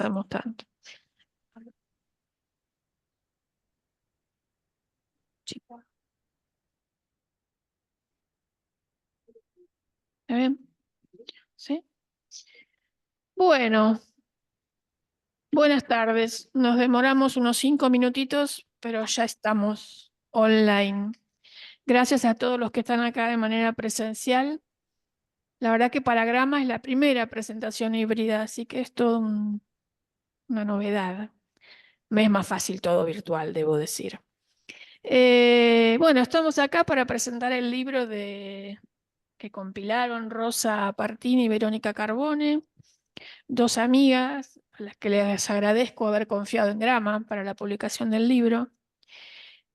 tardamos tanto. Sí. ¿Está bien? ¿Sí? Bueno, buenas tardes. Nos demoramos unos 5 minutitos, pero ya estamos online. Gracias a todos los que están acá de manera presencial. La verdad que para Grama es la primera presentación híbrida, así que es todo una novedad. Me es más fácil todo virtual, debo decir. Bueno, estamos acá para presentar el libro que compilaron Rosa Partini y Verónica Carbone, dos amigas a las que les agradezco haber confiado en Grama para la publicación del libro.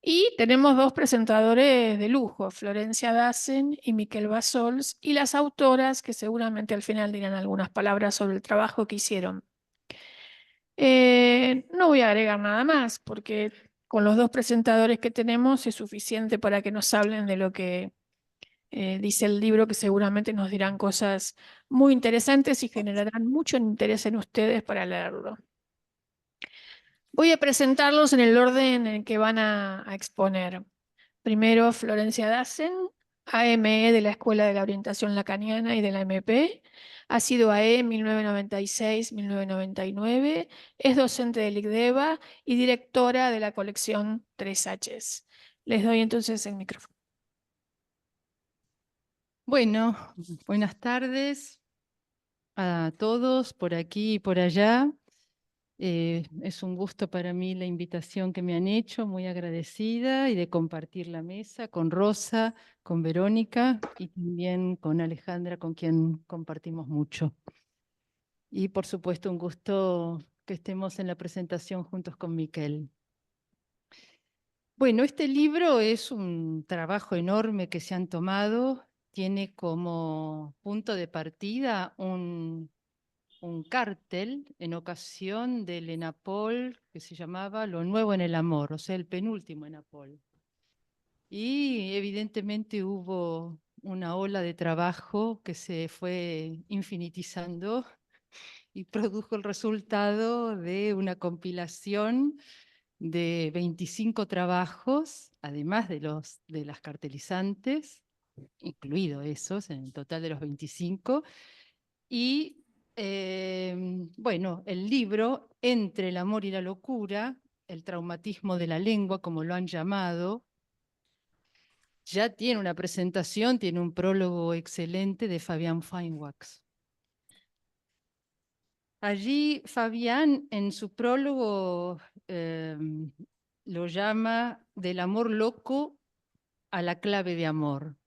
Y tenemos dos presentadores de lujo, Florencia Dassen y Miquel Bassols, y las autoras que seguramente al final dirán algunas palabras sobre el trabajo que hicieron. No voy a agregar nada más porque con los dos presentadores que tenemos es suficiente para que nos hablen de lo que dice el libro, que seguramente nos dirán cosas muy interesantes y generarán mucho interés en ustedes para leerlo. Voy a presentarlos en el orden en que van a exponer. Primero, Florencia Dassen, AME de la Escuela de la Orientación Lacaniana y de la MP. Ha sido AE 1996-1999. Es docente del ICDEVA y directora de la colección 3Hs. Les doy entonces el micrófono. Bueno, buenas tardes a todos por aquí y por allá. Es un gusto para mí la invitación que me han hecho, muy agradecida, y de compartir la mesa con Rosa, con Verónica y también con Alejandra, con quien compartimos mucho. Y por supuesto un gusto que estemos en la presentación juntos con Miquel. Bueno, este libro es un trabajo enorme que se han tomado. Tiene como punto de partida un cartel en ocasión del ENAPOL que se llamaba Lo Nuevo en el Amor, o sea, el penúltimo ENAPOL. Y evidentemente hubo una ola de trabajo que se fue infinitizando y produjo el resultado de una compilación de 25 trabajos, además de las cartelizantes, incluido esos, en el total de los 25, y bueno, el libro Entre el amor y la locura, el traumatismo de la lengua, como lo han llamado, ya tiene una presentación, tiene un prólogo excelente de Fabián Feinwachs. Allí Fabián en su prólogo lo llama del amor loco a la clave de amor.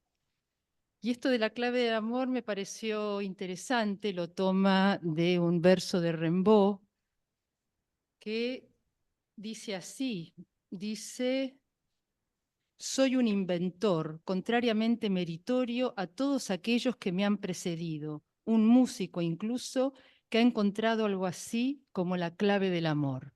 Y esto de la clave de amor me pareció interesante, lo toma de un verso de Rimbaud que dice así, dice: soy un inventor, contrariamente meritorio a todos aquellos que me han precedido, un músico incluso que ha encontrado algo así como la clave del amor.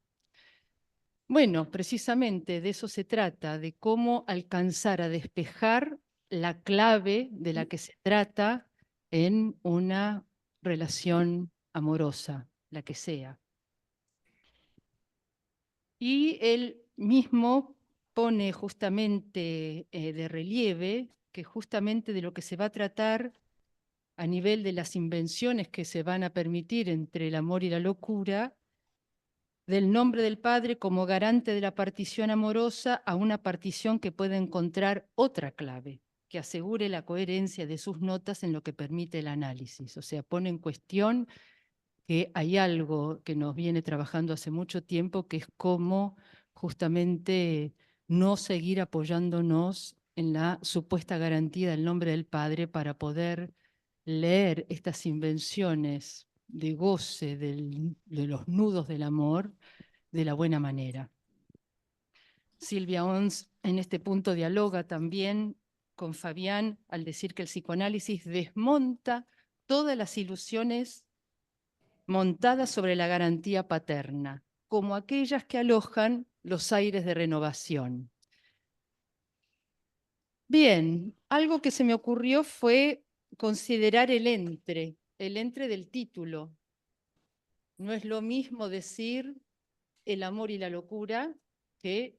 Bueno, precisamente de eso se trata, de cómo alcanzar a despejar la clave de la que se trata en una relación amorosa, la que sea. Y él mismo pone justamente de relieve que justamente de lo que se va a tratar a nivel de las invenciones que se van a permitir entre el amor y la locura, del nombre del Padre como garante de la partición amorosa a una partición que pueda encontrar otra clave, que asegure la coherencia de sus notas en lo que permite el análisis. O sea, pone en cuestión que hay algo que nos viene trabajando hace mucho tiempo, que es cómo justamente no seguir apoyándonos en la supuesta garantía del nombre del Padre para poder leer estas invenciones de goce de los nudos del amor de la buena manera. Silvia Ons en este punto dialoga también con Fabián al decir que el psicoanálisis desmonta todas las ilusiones montadas sobre la garantía paterna, como aquellas que alojan los aires de renovación. Bien, algo que se me ocurrió fue considerar el entre del título. No es lo mismo decir el amor y la locura que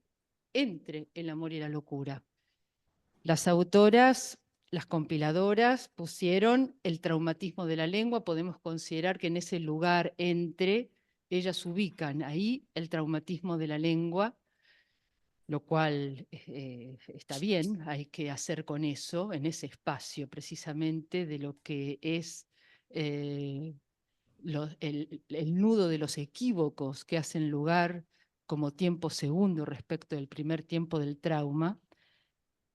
entre el amor y la locura. Las autoras, las compiladoras pusieron el traumatismo de la lengua. Podemos considerar que en ese lugar entre ellas ubican ahí el traumatismo de la lengua, lo cual está bien, hay que hacer con eso, en ese espacio precisamente de lo que es el nudo de los equívocos que hacen lugar como tiempo segundo respecto del primer tiempo del trauma.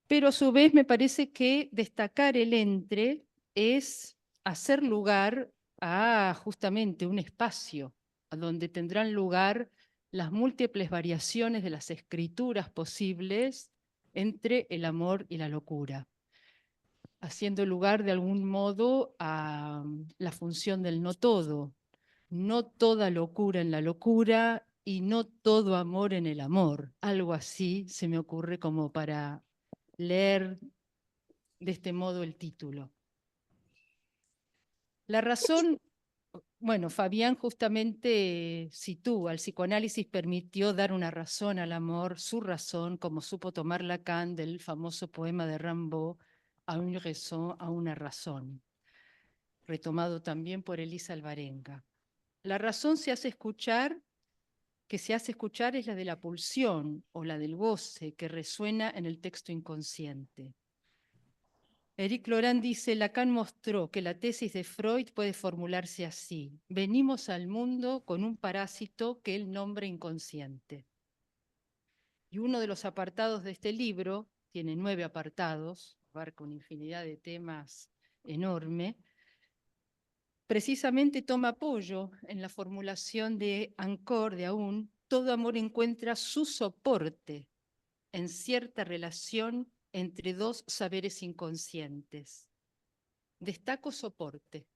Pero a su vez me parece que destacar el entre es hacer lugar a justamente un espacio a donde tendrán lugar las múltiples variaciones de las escrituras posibles entre el amor y la locura, haciendo lugar de algún modo a la función del no todo, no toda locura en la locura y no todo amor en el amor. Algo así se me ocurre como para leer de este modo el título. La razón, bueno, Fabián justamente sitúa, el psicoanálisis permitió dar una razón al amor, su razón, como supo tomar Lacan del famoso poema de Rimbaud, A une raison, a una razón, retomado también por Elisa Alvarenga. La razón que se hace escuchar es la de la pulsión o la del goce que resuena en el texto inconsciente. Éric Laurent dice, Lacan mostró que la tesis de Freud puede formularse así: venimos al mundo con un parásito que él nombra inconsciente. Y uno de los apartados de este libro, tiene 9 apartados, abarca una infinidad de temas enorme, precisamente toma apoyo en la formulación de Ancor, de Aún: todo amor encuentra su soporte en cierta relación entre dos saberes inconscientes. Destaco soporte.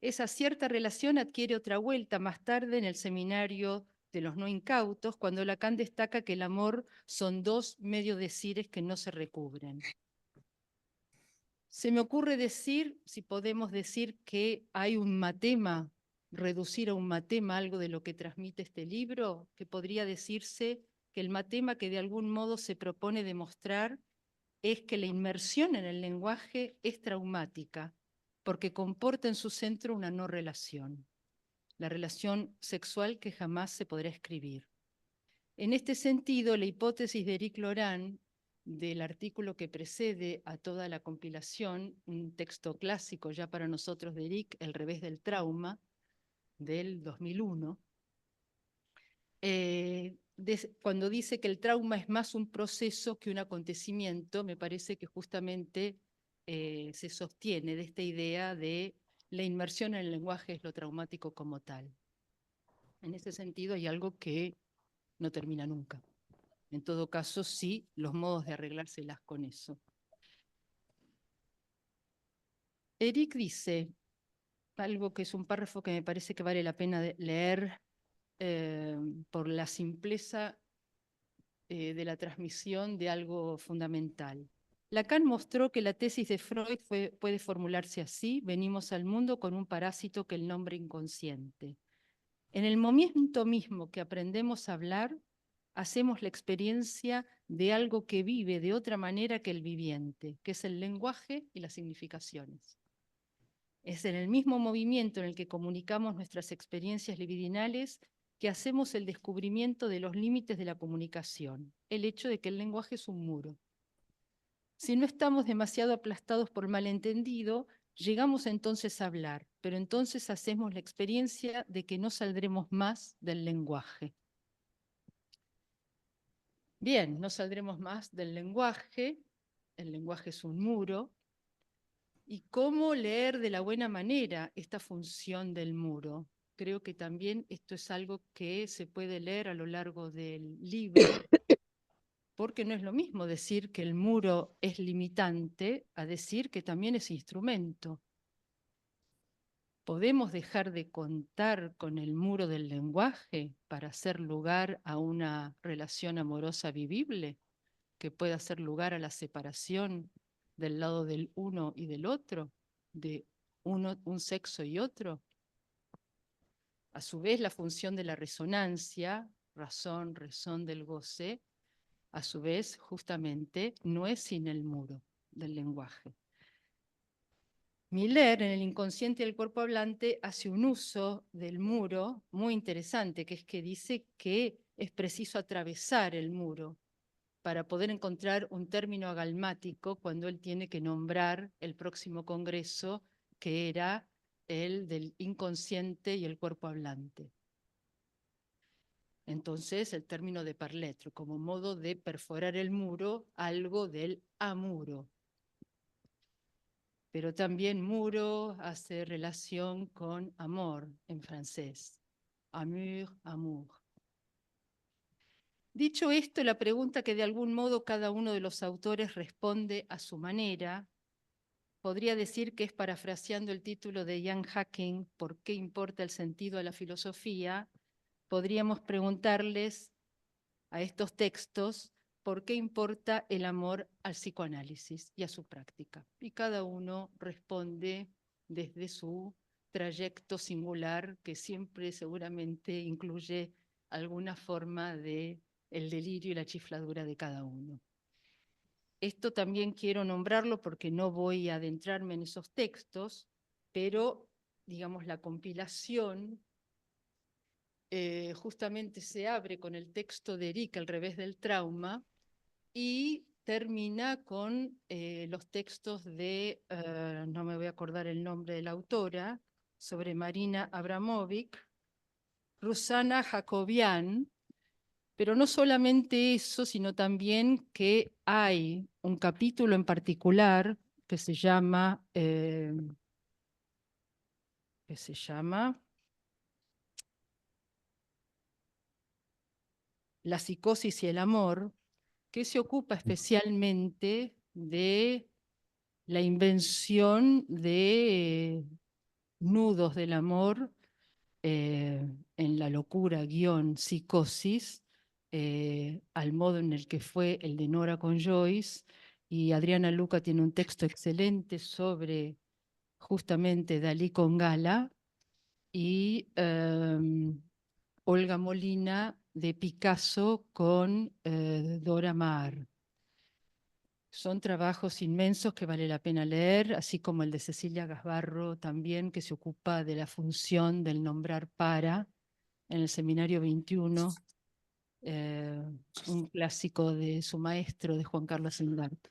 Esa cierta relación adquiere otra vuelta más tarde en el seminario de los no incautos, cuando Lacan destaca que el amor son dos medio decires que no se recubren. Se me ocurre decir, si podemos decir, que hay un matema, reducir a un matema algo de lo que transmite este libro, que podría decirse que el matema que de algún modo se propone demostrar es que la inmersión en el lenguaje es traumática, porque comporta en su centro una no relación, la relación sexual que jamás se podrá escribir. En este sentido, la hipótesis de Éric Laurent, del artículo que precede a toda la compilación, un texto clásico ya para nosotros de Éric, El revés del trauma, del 2001, cuando dice que el trauma es más un proceso que un acontecimiento, me parece que justamente se sostiene de esta idea de la inmersión en el lenguaje es lo traumático como tal. En ese sentido hay algo que no termina nunca. En todo caso, sí, los modos de arreglárselas con eso. Eric dice algo que es un párrafo que me parece que vale la pena leer por la simpleza de la transmisión de algo fundamental. Lacan mostró que la tesis de Freud puede formularse así: venimos al mundo con un parásito que él nombra inconsciente. En el momento mismo que aprendemos a hablar, hacemos la experiencia de algo que vive de otra manera que el viviente, que es el lenguaje y las significaciones. Es en el mismo movimiento en el que comunicamos nuestras experiencias libidinales que hacemos el descubrimiento de los límites de la comunicación, el hecho de que el lenguaje es un muro. Si no estamos demasiado aplastados por malentendido, llegamos entonces a hablar, pero entonces hacemos la experiencia de que no saldremos más del lenguaje. Bien, no saldremos más del lenguaje, el lenguaje es un muro, y cómo leer de la buena manera esta función del muro. Creo que también esto es algo que se puede leer a lo largo del libro, porque no es lo mismo decir que el muro es limitante a decir que también es instrumento. ¿Podemos dejar de contar con el muro del lenguaje para hacer lugar a una relación amorosa vivible, que pueda hacer lugar a la separación del lado del uno y del otro, de un sexo y otro? A su vez, la función de la resonancia, razón, razón del goce, a su vez, justamente, no es sin el muro del lenguaje. Miller, en El inconsciente del cuerpo hablante, hace un uso del muro muy interesante, que es que dice que es preciso atravesar el muro para poder encontrar un término agalmático cuando él tiene que nombrar el próximo congreso, que era el del inconsciente y el cuerpo hablante. Entonces, el término de parlettre, como modo de perforar el muro, algo del amuro. Pero también muro hace relación con amor en francés. Amour, amour. Dicho esto, la pregunta que de algún modo cada uno de los autores responde a su manera, podría decir que es parafraseando el título de Ian Hacking, ¿por qué importa el sentido a la filosofía? Podríamos preguntarles a estos textos por qué importa el amor al psicoanálisis y a su práctica. Y cada uno responde desde su trayecto singular, que siempre seguramente incluye alguna forma de el delirio y la chifladura de cada uno. Esto también quiero nombrarlo porque no voy a adentrarme en esos textos, pero digamos la compilación justamente se abre con el texto de Eric, Al revés del trauma, y termina con los textos de, no me voy a acordar el nombre de la autora, sobre Marina Abramovic, Rusana Jacobian, pero no solamente eso, sino también que hay un capítulo en particular que se llama La psicosis y el amor, que se ocupa especialmente de la invención de nudos del amor en la locura psicosis, al modo en el que fue el de Nora con Joyce, y Adriana Luca tiene un texto excelente sobre justamente Dalí con Gala, y Olga Molina de Picasso con Dora Maar. Son trabajos inmensos que vale la pena leer, así como el de Cecilia Gasbarro también, que se ocupa de la función del nombrar para en el Seminario 21, un clásico de su maestro, de Juan Carlos Endarto.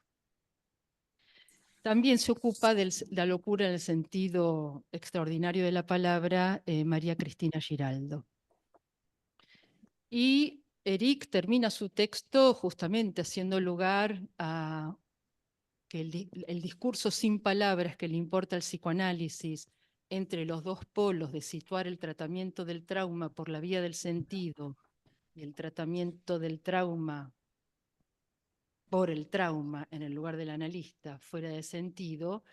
También se ocupa de la locura en el sentido extraordinario de la palabra María Cristina Giraldo. Y Eric termina su texto justamente haciendo lugar a que el discurso sin palabras que le importa al psicoanálisis entre los dos polos de situar el tratamiento del trauma por la vía del sentido y el tratamiento del trauma por el trauma en el lugar del analista fuera de sentido,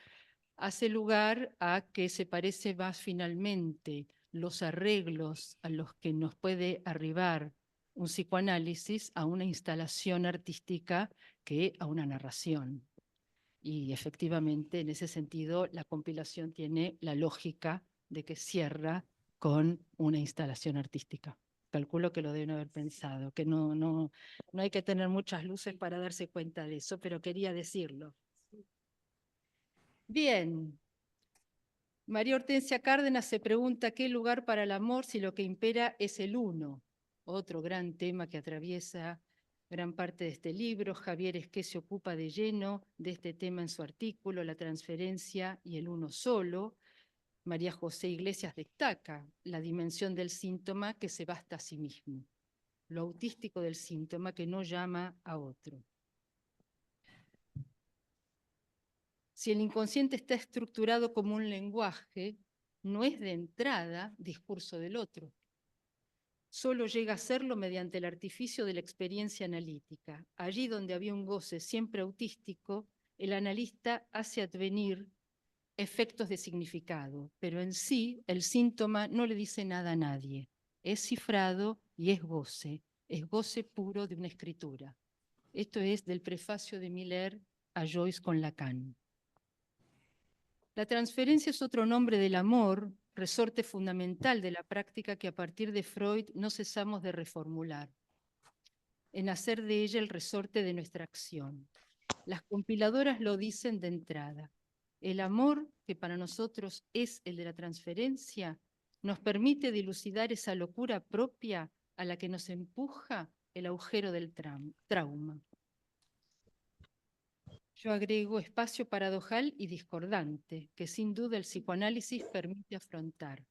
hace lugar a que se parece más finalmente los arreglos a los que nos puede arribar un psicoanálisis a una instalación artística que a una narración. Y efectivamente, en ese sentido, la compilación tiene la lógica de que cierra con una instalación artística. Calculo que lo deben haber pensado, que no hay que tener muchas luces para darse cuenta de eso, pero quería decirlo. Bien. María Hortensia Cárdenas se pregunta qué lugar para el amor si lo que impera es el uno. Otro gran tema que atraviesa gran parte de este libro. Javier Esqué se ocupa de lleno de este tema en su artículo, La transferencia y el uno solo. María José Iglesias destaca la dimensión del síntoma que se basta a sí mismo, lo autístico del síntoma que no llama a otro. Si el inconsciente está estructurado como un lenguaje, no es de entrada discurso del otro. Solo llega a serlo mediante el artificio de la experiencia analítica. Allí donde había un goce siempre autístico, el analista hace advenir efectos de significado, pero en sí el síntoma no le dice nada a nadie. Es cifrado y es goce puro de una escritura. Esto es del prefacio de Miller a Joyce con Lacan. La transferencia es otro nombre del amor resorte fundamental de la práctica que a partir de Freud no cesamos de reformular, en hacer de ella el resorte de nuestra acción. Las compiladoras lo dicen de entrada. El amor, que para nosotros es el de la transferencia, nos permite dilucidar esa locura propia a la que nos empuja el agujero del trauma. Yo agrego espacio paradojal y discordante, que sin duda el psicoanálisis permite afrontar.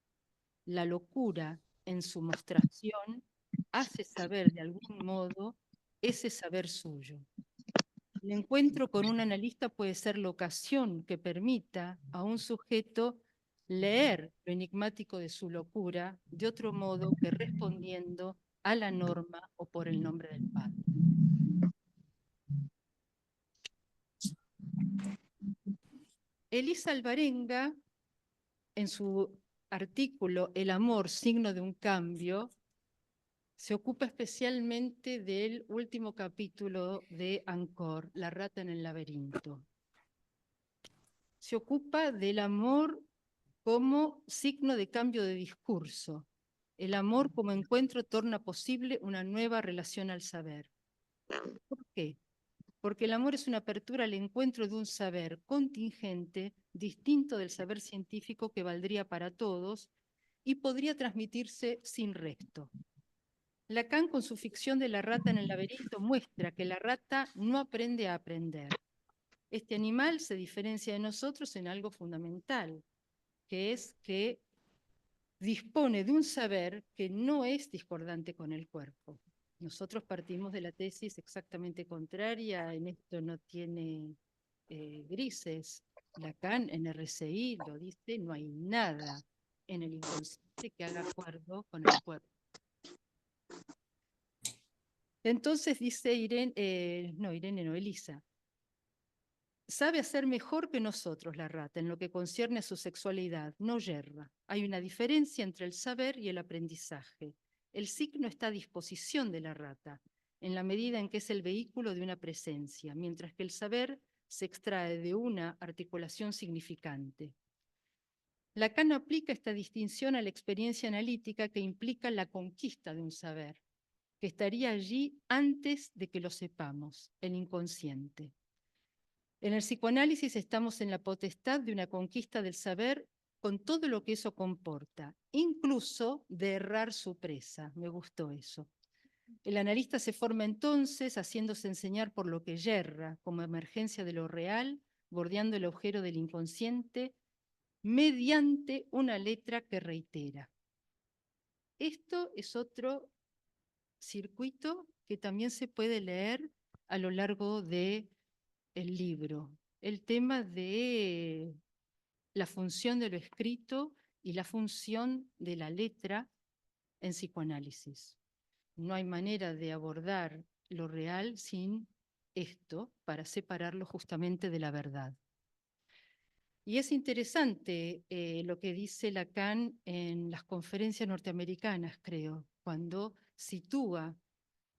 La locura, en su mostración, hace saber de algún modo ese saber suyo. El encuentro con un analista puede ser la ocasión que permita a un sujeto leer lo enigmático de su locura de otro modo que respondiendo a la norma o por el nombre del padre. Elisa Alvarenga, en su artículo El amor, signo de un cambio, se ocupa especialmente del último capítulo de Ancor, La rata en el laberinto. Se ocupa del amor como signo de cambio de discurso. El amor como encuentro torna posible una nueva relación al saber. ¿Por qué? Porque el amor es una apertura al encuentro de un saber contingente, distinto del saber científico que valdría para todos y podría transmitirse sin resto. Lacan, con su ficción de la rata en el laberinto, muestra que la rata no aprende a aprender. Este animal se diferencia de nosotros en algo fundamental, que es que dispone de un saber que no es discordante con el cuerpo. Nosotros partimos de la tesis exactamente contraria, en esto no tiene grises. Lacan en RCI lo dice, no hay nada en el inconsciente que haga acuerdo con el cuerpo. Entonces dice Elisa, sabe hacer mejor que nosotros la rata en lo que concierne a su sexualidad, no yerra. Hay una diferencia entre el saber y el aprendizaje. El signo está a disposición de la rata, en la medida en que es el vehículo de una presencia, mientras que el saber se extrae de una articulación significante. Lacan aplica esta distinción a la experiencia analítica que implica la conquista de un saber, que estaría allí antes de que lo sepamos, el inconsciente. En el psicoanálisis estamos en la potestad de una conquista del saber con todo lo que eso comporta, incluso de errar su presa. Me gustó eso. El analista se forma entonces haciéndose enseñar por lo que yerra, como emergencia de lo real, bordeando el agujero del inconsciente, mediante una letra que reitera. Esto es otro circuito que también se puede leer a lo largo del libro. El tema de la función de lo escrito y la función de la letra en psicoanálisis. No hay manera de abordar lo real sin esto para separarlo justamente de la verdad. Y es interesante lo que dice Lacan en las conferencias norteamericanas, creo, cuando sitúa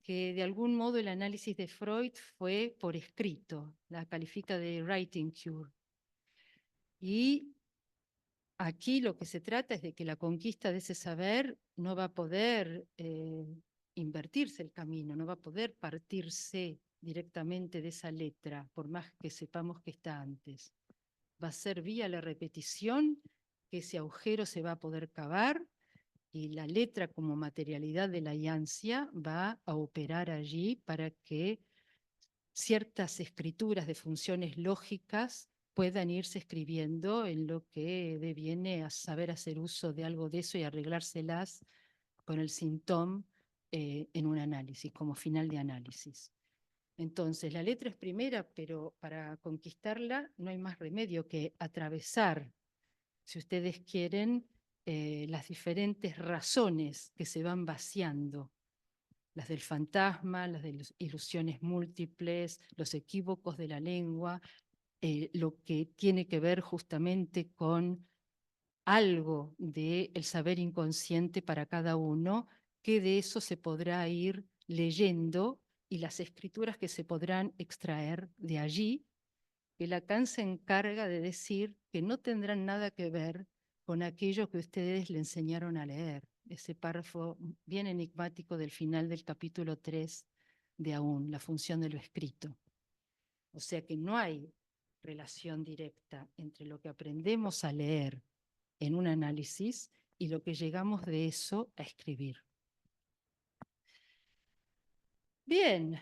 que de algún modo el análisis de Freud fue por escrito, la califica de writing cure. Y aquí lo que se trata es de que la conquista de ese saber no va a poder invertirse el camino, no va a poder partirse directamente de esa letra, por más que sepamos que está antes. Va a ser vía la repetición que ese agujero se va a poder cavar y la letra como materialidad de la iancia va a operar allí para que ciertas escrituras de funciones lógicas puedan irse escribiendo en lo que deviene a saber hacer uso de algo de eso y arreglárselas con el síntoma en un análisis, como final de análisis. Entonces, la letra es primera, pero para conquistarla no hay más remedio que atravesar, si ustedes quieren, las diferentes razones que se van vaciando, las del fantasma, las de las ilusiones múltiples, los equívocos de la lengua, lo que tiene que ver justamente con algo del saber inconsciente para cada uno, que de eso se podrá ir leyendo y las escrituras que se podrán extraer de allí, que Lacan se encarga de decir que no tendrán nada que ver con aquello que ustedes le enseñaron a leer, ese párrafo bien enigmático del final del capítulo 3 de Aún, la función de lo escrito. O sea que no hay relación directa entre lo que aprendemos a leer en un análisis y lo que llegamos de eso a escribir. Bien,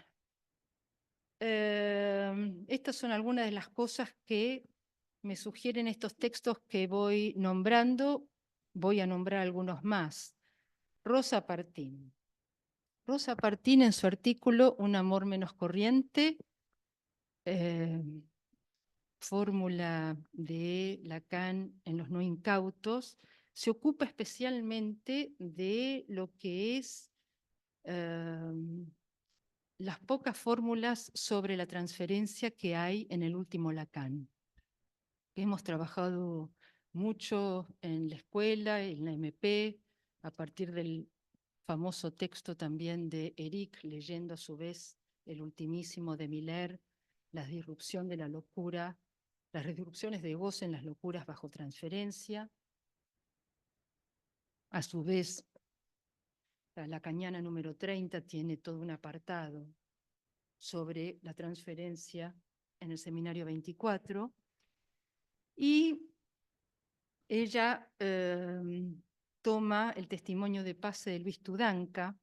estas son algunas de las cosas que me sugieren estos textos que voy nombrando. Voy a nombrar algunos más. Rosa Partín. Rosa Partín en su artículo Un amor menos corriente, fórmula de Lacan en los no incautos, se ocupa especialmente de lo que es las pocas fórmulas sobre la transferencia que hay en el último Lacan. Hemos trabajado mucho en la escuela, en la MP, a partir del famoso texto también de Eric, leyendo a su vez el ultimísimo de Miller, la disrupción de la locura, las disrupciones de goce en las locuras bajo transferencia. A su vez, la lacaniana número 30 tiene todo un apartado sobre la transferencia en el seminario 24, y ella toma el testimonio de Pase de Luis Tudanca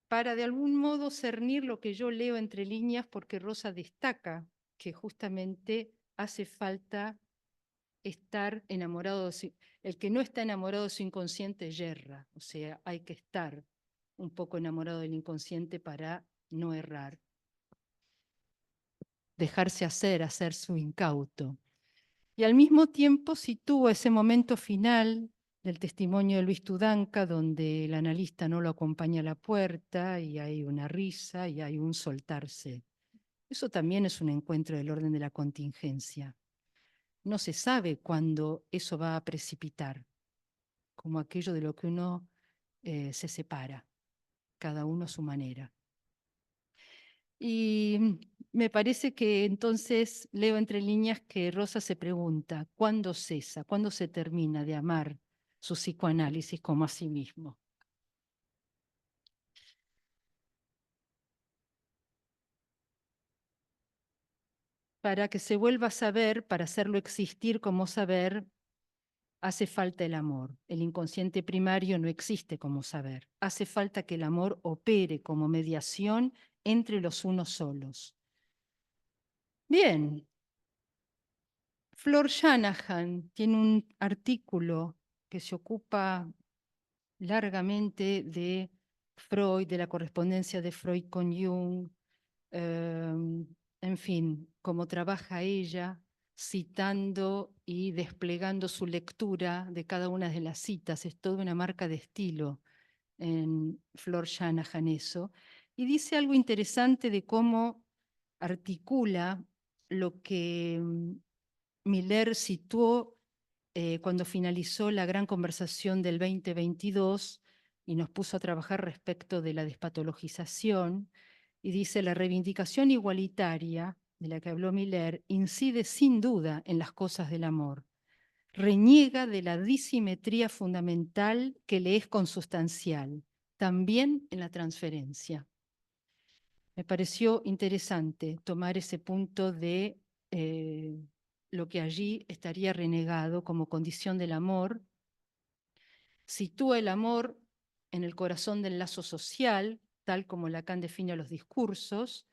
para de algún modo cernir lo que yo leo entre líneas, porque Rosa destaca que justamente hace falta estar enamorado, el que no está enamorado de su inconsciente yerra, o sea, hay que estar un poco enamorado del inconsciente para no errar. Dejarse hacer su incauto. Y al mismo tiempo sitúa ese momento final del testimonio de Luis Tudanca, donde el analista no lo acompaña a la puerta y hay una risa y hay un soltarse. Eso también es un encuentro del orden de la contingencia. No se sabe cuándo eso va a precipitar, como aquello de lo que uno se separa, cada uno a su manera. Y me parece que entonces leo entre líneas que Rosa se pregunta, ¿cuándo cesa, cuándo se termina de amar su psicoanálisis como a sí mismo? Para que se vuelva a saber, para hacerlo existir como saber, hace falta el amor. El inconsciente primario no existe como saber. Hace falta que el amor opere como mediación entre los unos solos. Bien. Flor Shanahan tiene un artículo que se ocupa largamente de Freud, de la correspondencia de Freud con Jung, en fin, cómo trabaja ella, citando y desplegando su lectura de cada una de las citas. Es toda una marca de estilo en Flor Shanahan eso. Y dice algo interesante de cómo articula lo que Miller situó cuando finalizó la gran conversación del 2022 y nos puso a trabajar respecto de la despatologización, y dice: la reivindicación igualitaria de la que habló Miller incide sin duda en las cosas del amor, reniega de la disimetría fundamental que le es consustancial, también en la transferencia. Me pareció interesante tomar ese punto de lo que allí estaría renegado como condición del amor. Sitúa el amor en el corazón del lazo social, tal como Lacan define a los discursos.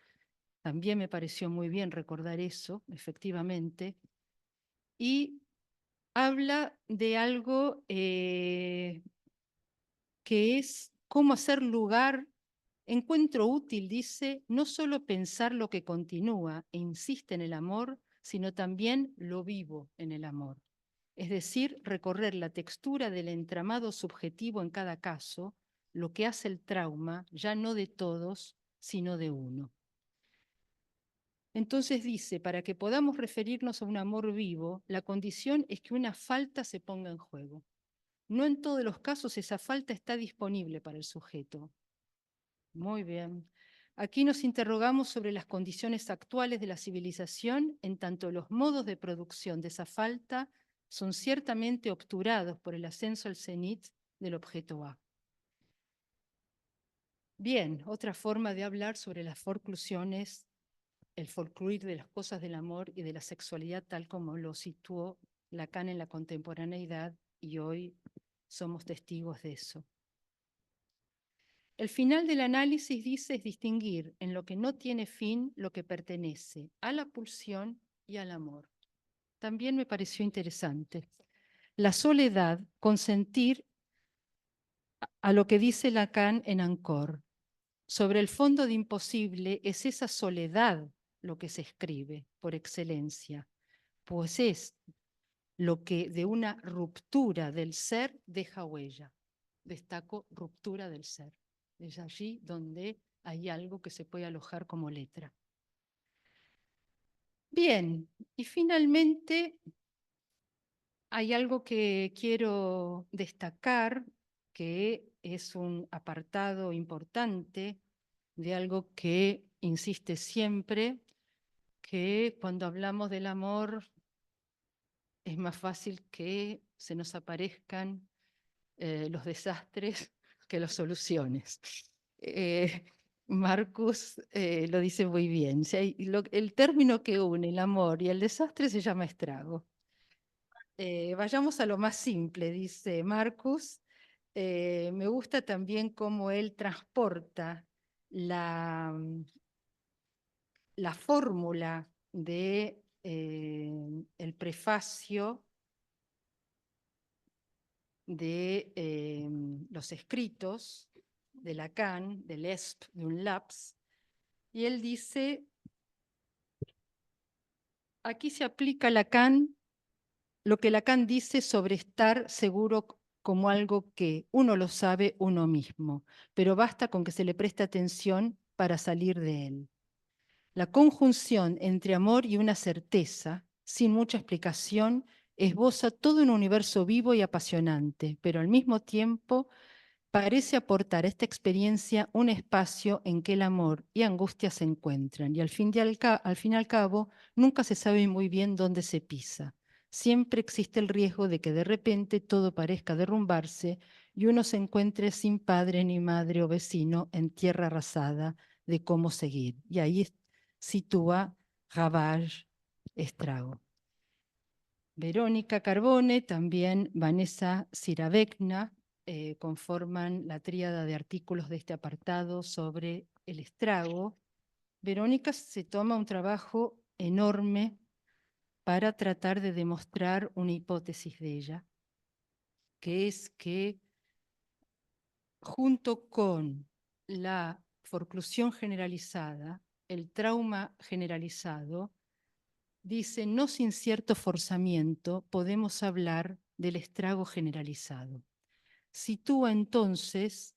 También me pareció muy bien recordar eso, efectivamente. Y habla de algo que es cómo hacer lugar. Encuentro útil, dice, no solo pensar lo que continúa e insiste en el amor, sino también lo vivo en el amor. Es decir, recorrer la textura del entramado subjetivo en cada caso, lo que hace el trauma, ya no de todos, sino de uno. Entonces dice, para que podamos referirnos a un amor vivo, la condición es que una falta se ponga en juego. No en todos los casos esa falta está disponible para el sujeto. Muy bien. Aquí nos interrogamos sobre las condiciones actuales de la civilización, en tanto los modos de producción de esa falta son ciertamente obturados por el ascenso al cenit del objeto A. Bien, otra forma de hablar sobre las forclusiones, el forcluir de las cosas del amor y de la sexualidad tal como lo situó Lacan en la contemporaneidad, y hoy somos testigos de eso. El final del análisis, dice, es distinguir en lo que no tiene fin lo que pertenece a la pulsión y al amor. También me pareció interesante. La soledad, consentir a lo que dice Lacan en Ancor. Sobre el fondo de imposible es esa soledad lo que se escribe por excelencia, pues es lo que de una ruptura del ser deja huella. Destaco ruptura del ser. Es allí donde hay algo que se puede alojar como letra. Bien, y finalmente hay algo que quiero destacar, que es un apartado importante de algo que insiste siempre, que cuando hablamos del amor es más fácil que se nos aparezcan los desastres que las soluciones. Marcus lo dice muy bien. El término que une el amor y el desastre se llama estrago. Vayamos a lo más simple, dice Marcus. Me gusta también cómo él transporta la fórmula de el prefacio de los escritos de Lacan, del ESP, de un LAPS, y él dice, aquí se aplica Lacan, lo que Lacan dice sobre estar seguro como algo que uno lo sabe uno mismo, pero basta con que se le preste atención para salir de él. La conjunción entre amor y una certeza, sin mucha explicación, esboza todo un universo vivo y apasionante, pero al mismo tiempo parece aportar a esta experiencia un espacio en que el amor y angustia se encuentran, y al fin y al cabo nunca se sabe muy bien dónde se pisa. Siempre existe el riesgo de que de repente todo parezca derrumbarse y uno se encuentre sin padre ni madre o vecino en tierra arrasada de cómo seguir. Y ahí sitúa Ravage, estrago. Verónica Carbone, también Vanessa Siravecna, conforman la tríada de artículos de este apartado sobre el estrago. Verónica se toma un trabajo enorme para tratar de demostrar una hipótesis de ella, que es que junto con la forclusión generalizada, el trauma generalizado, dice, no sin cierto forzamiento podemos hablar del estrago generalizado. Sitúa entonces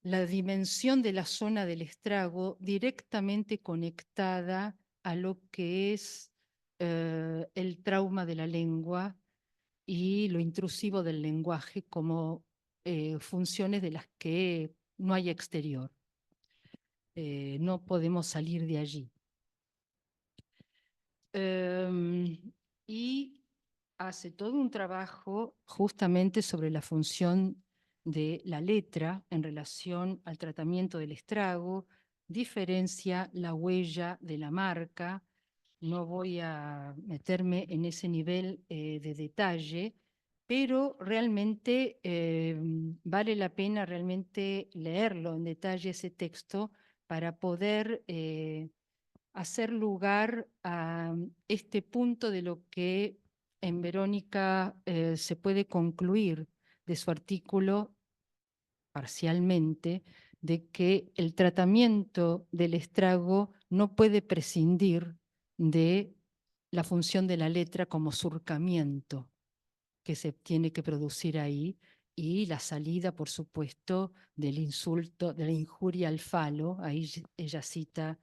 la dimensión de la zona del estrago directamente conectada a lo que es el trauma de la lengua y lo intrusivo del lenguaje como funciones de las que no hay exterior. No podemos salir de allí. Y hace todo un trabajo justamente sobre la función de la letra en relación al tratamiento del estrago, diferencia la huella de la marca. No voy a meterme en ese nivel de detalle, pero realmente vale la pena realmente leerlo en detalle ese texto para poder hacer lugar a este punto de lo que en Verónica se puede concluir de su artículo parcialmente, de que el tratamiento del estrago no puede prescindir de la función de la letra como surcamiento que se tiene que producir ahí, y la salida, por supuesto, del insulto, de la injuria al falo. Ahí ella cita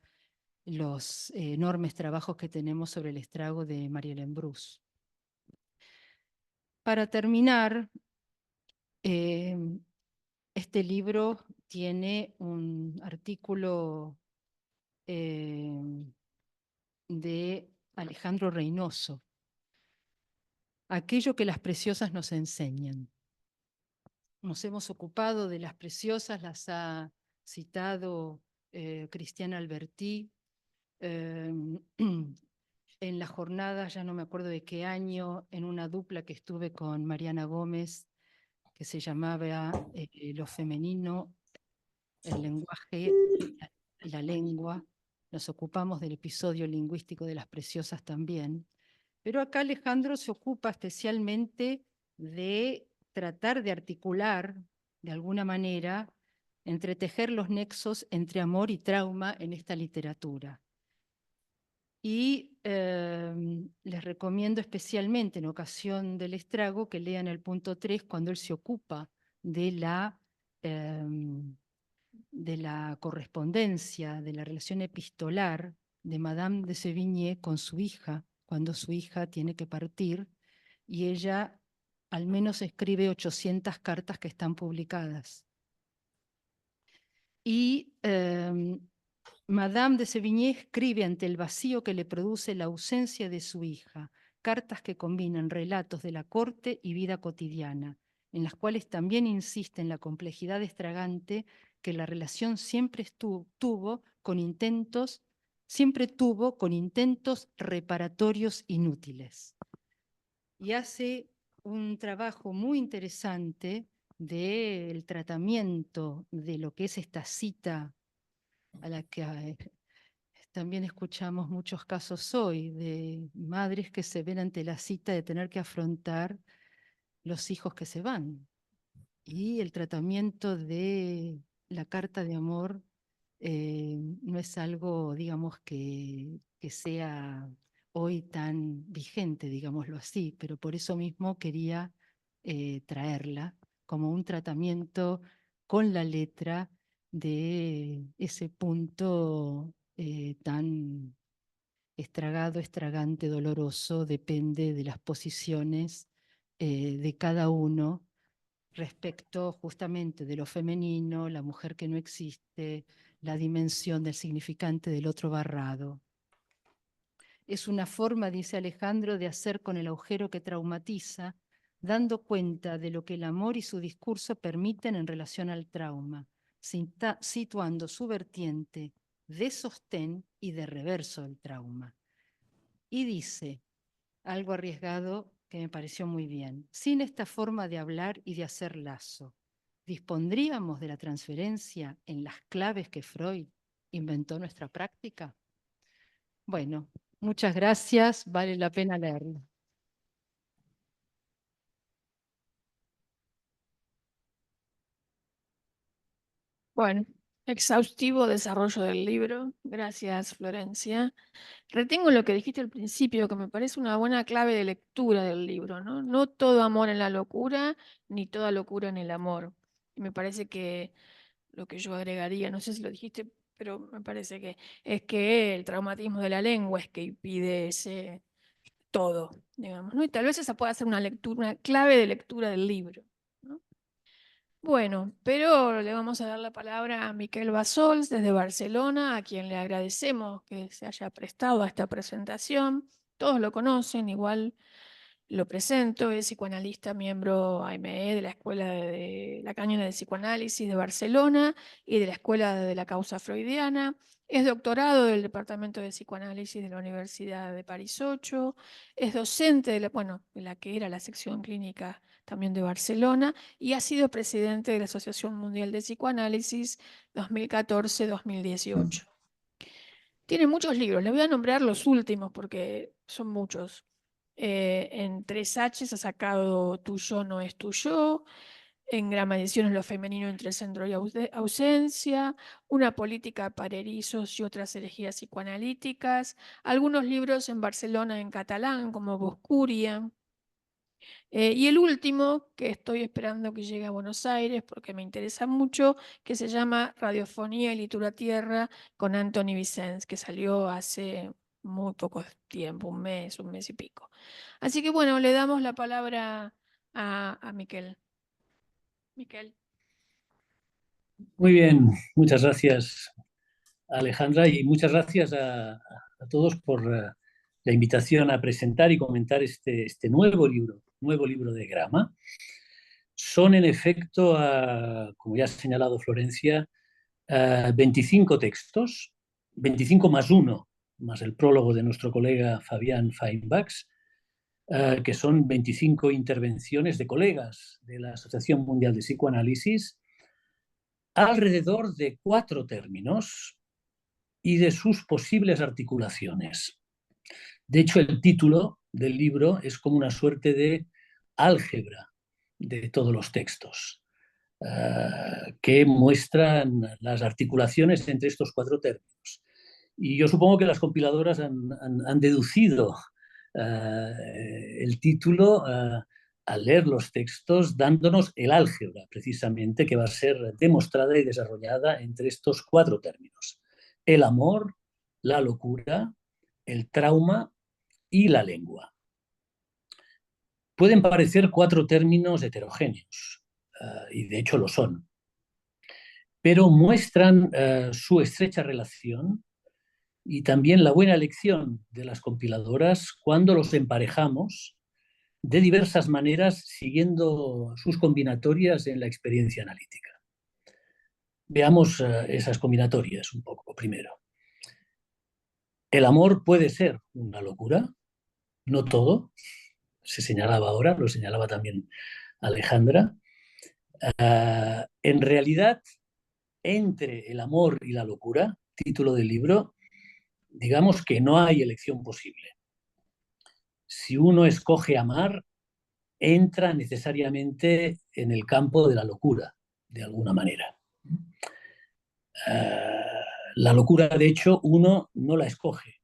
los enormes trabajos que tenemos sobre el estrago de Marie-Hélène Bruce. Para terminar, este libro tiene un artículo de Alejandro Reynoso, aquello que las preciosas nos enseñan. Nos hemos ocupado de las preciosas, las ha citado Cristiana Albertí, en la jornada, ya no me acuerdo de qué año, en una dupla que estuve con Mariana Gómez, que se llamaba Lo femenino, el lenguaje y la lengua. Nos ocupamos del episodio lingüístico de las preciosas también. Pero acá Alejandro se ocupa especialmente de tratar de articular, de alguna manera, entretejer los nexos entre amor y trauma en esta literatura. Y les recomiendo especialmente en ocasión del estrago que lean el punto 3 cuando él se ocupa de la correspondencia, de la relación epistolar de Madame de Sévigné con su hija, cuando su hija tiene que partir, y ella al menos escribe 800 cartas que están publicadas. Y Madame de Sévigné escribe ante el vacío que le produce la ausencia de su hija, cartas que combinan relatos de la corte y vida cotidiana, en las cuales también insiste en la complejidad estragante que la relación siempre tuvo con intentos reparatorios inútiles. Y hace un trabajo muy interesante del tratamiento de lo que es esta cita a la que también escuchamos muchos casos hoy de madres que se ven ante la cita de tener que afrontar los hijos que se van. Y el tratamiento de la carta de amor no es algo, digamos, que sea hoy tan vigente, digámoslo así, pero por eso mismo quería traerla como un tratamiento con la letra de ese punto tan estragado, estragante, doloroso, depende de las posiciones de cada uno respecto justamente de lo femenino, la mujer que no existe, la dimensión del significante del otro barrado. Es una forma, dice Alejandro, de hacer con el agujero que traumatiza, dando cuenta de lo que el amor y su discurso permiten en relación al trauma, situando su vertiente de sostén y de reverso del trauma. Y dice, algo arriesgado que me pareció muy bien, sin esta forma de hablar y de hacer lazo, ¿dispondríamos de la transferencia en las claves que Freud inventó nuestra práctica? Bueno, muchas gracias, vale la pena leerlo. Bueno, exhaustivo desarrollo del libro. Gracias, Florencia. Retengo lo que dijiste al principio, que me parece una buena clave de lectura del libro, ¿no? No todo amor en la locura, ni toda locura en el amor. Y me parece que lo que yo agregaría, no sé si lo dijiste, pero me parece que es que el traumatismo de la lengua es que impide ese todo, digamos, ¿no? Y tal vez esa pueda ser una lectura, una clave de lectura del libro, ¿no? Bueno, pero le vamos a dar la palabra a Miquel Bassols desde Barcelona, a quien le agradecemos que se haya prestado a esta presentación. Todos lo conocen, igual lo presento, es psicoanalista, miembro AME de la Escuela de la Cañona de Psicoanálisis de Barcelona y de la Escuela de la Causa Freudiana. Es doctorado del Departamento de Psicoanálisis de la Universidad de París 8. Es docente de la que era la sección clínica también de Barcelona y ha sido presidente de la Asociación Mundial de Psicoanálisis 2014-2018. Tiene muchos libros, les voy a nombrar los últimos porque son muchos. En 3H ha sacado Tu yo no es tu yo, en Grama Ediciones Lo femenino entre centro y ausencia, Una política para erizos y otras herejías psicoanalíticas, algunos libros en Barcelona en catalán como Boscuria, y el último, que estoy esperando que llegue a Buenos Aires porque me interesa mucho, que se llama Radiofonía y Literatura Tierra con Anthony Vicens, que salió hace muy poco tiempo, un mes y pico. Así que bueno, le damos la palabra a Miquel. Miquel. Muy bien, muchas gracias, Alejandra, y muchas gracias a todos la invitación a presentar y comentar este nuevo libro de Grama. Son, en efecto, como ya ha señalado Florencia, 25 textos, 25 más uno, más el prólogo de nuestro colega Fabián Feinbachs, que son 25 intervenciones de colegas de la Asociación Mundial de Psicoanálisis alrededor de 4 términos y de sus posibles articulaciones. De hecho, el título del libro es como una suerte de álgebra de todos los textos, que muestran las articulaciones entre estos 4 términos. Y yo supongo que las compiladoras han deducido el título al leer los textos, dándonos el álgebra, precisamente, que va a ser demostrada y desarrollada entre estos 4 términos: el amor, la locura, el trauma y la lengua. Pueden parecer 4 términos heterogéneos, y de hecho lo son, pero muestran su estrecha relación y también la buena elección de las compiladoras cuando los emparejamos de diversas maneras siguiendo sus combinatorias en la experiencia analítica. Veamos esas combinatorias un poco primero. El amor puede ser una locura, no todo, se señalaba ahora, lo señalaba también Alejandra. En realidad, entre el amor y la locura, título del libro, digamos que no hay elección posible. Si uno escoge amar, entra necesariamente en el campo de la locura, de alguna manera. La locura, de hecho, uno no la escoge.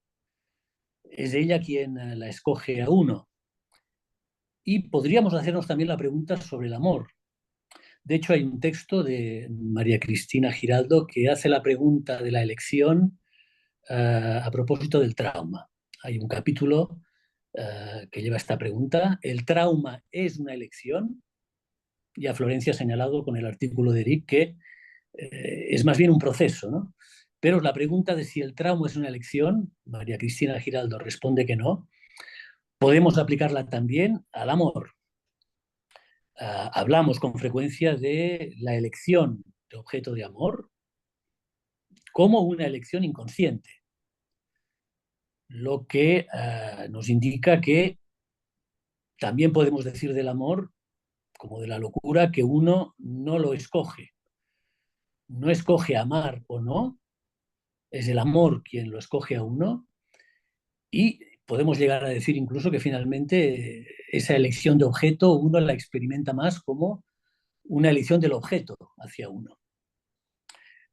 Es ella quien la escoge a uno. Y podríamos hacernos también la pregunta sobre el amor. De hecho, hay un texto de María Cristina Giraldo que hace la pregunta de la elección a propósito del trauma. Hay un capítulo que lleva esta pregunta: ¿el trauma es una elección? Ya Florencia ha señalado con el artículo de Eric que es más bien un proceso, ¿no? Pero la pregunta de si el trauma es una elección, María Cristina Giraldo responde que no. Podemos aplicarla también al amor. Hablamos con frecuencia de la elección de objeto de amor como una elección inconsciente, lo que nos indica que también podemos decir del amor, como de la locura, que uno no lo escoge. No escoge amar o no, es el amor quien lo escoge a uno, y podemos llegar a decir incluso que finalmente esa elección de objeto uno la experimenta más como una elección del objeto hacia uno.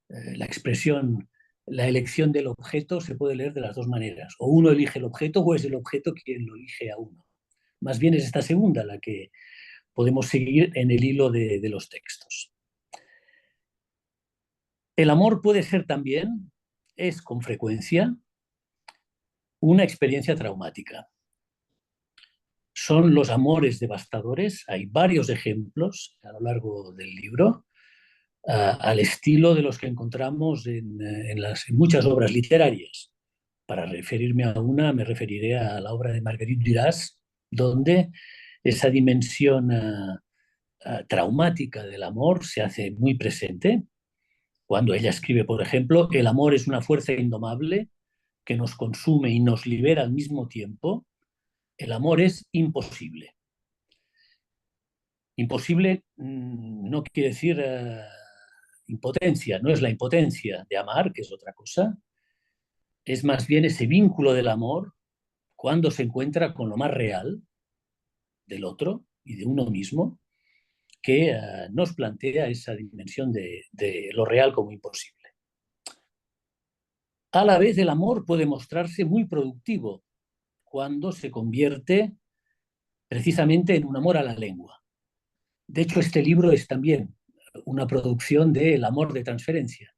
La expresión, la elección del objeto se puede leer de las dos maneras: o uno elige el objeto o es el objeto quien lo elige a uno. Más bien es esta segunda la que podemos seguir en el hilo de los textos. El amor puede ser también, es con frecuencia, una experiencia traumática. Son los amores devastadores, hay varios ejemplos a lo largo del libro, al estilo de los que encontramos en muchas obras literarias. Para referirme a una, me referiré a la obra de Marguerite Duras, donde esa dimensión traumática del amor se hace muy presente, cuando ella escribe, por ejemplo: el amor es una fuerza indomable que nos consume y nos libera al mismo tiempo. El amor es imposible. Imposible no quiere decir impotencia, no es la impotencia de amar, que es otra cosa, es más bien ese vínculo del amor cuando se encuentra con lo más real del otro y de uno mismo, que nos plantea esa dimensión de lo real como imposible. A la vez, el amor puede mostrarse muy productivo cuando se convierte precisamente en un amor a la lengua. De hecho, este libro es también una producción del amor de transferencia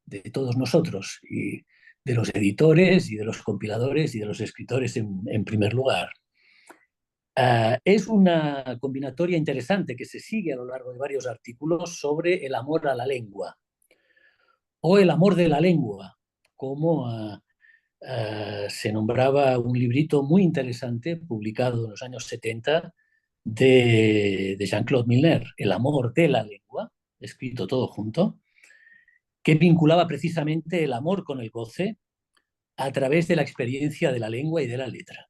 de todos nosotros, y de los editores y de los compiladores y de los escritores en primer lugar. Es una combinatoria interesante que se sigue a lo largo de varios artículos sobre el amor a la lengua, o el amor de la lengua, como se nombraba un librito muy interesante, publicado en los años 70, de Jean-Claude Milner, El amor de la lengua, escrito todo junto, que vinculaba precisamente el amor con el goce a través de la experiencia de la lengua y de la letra.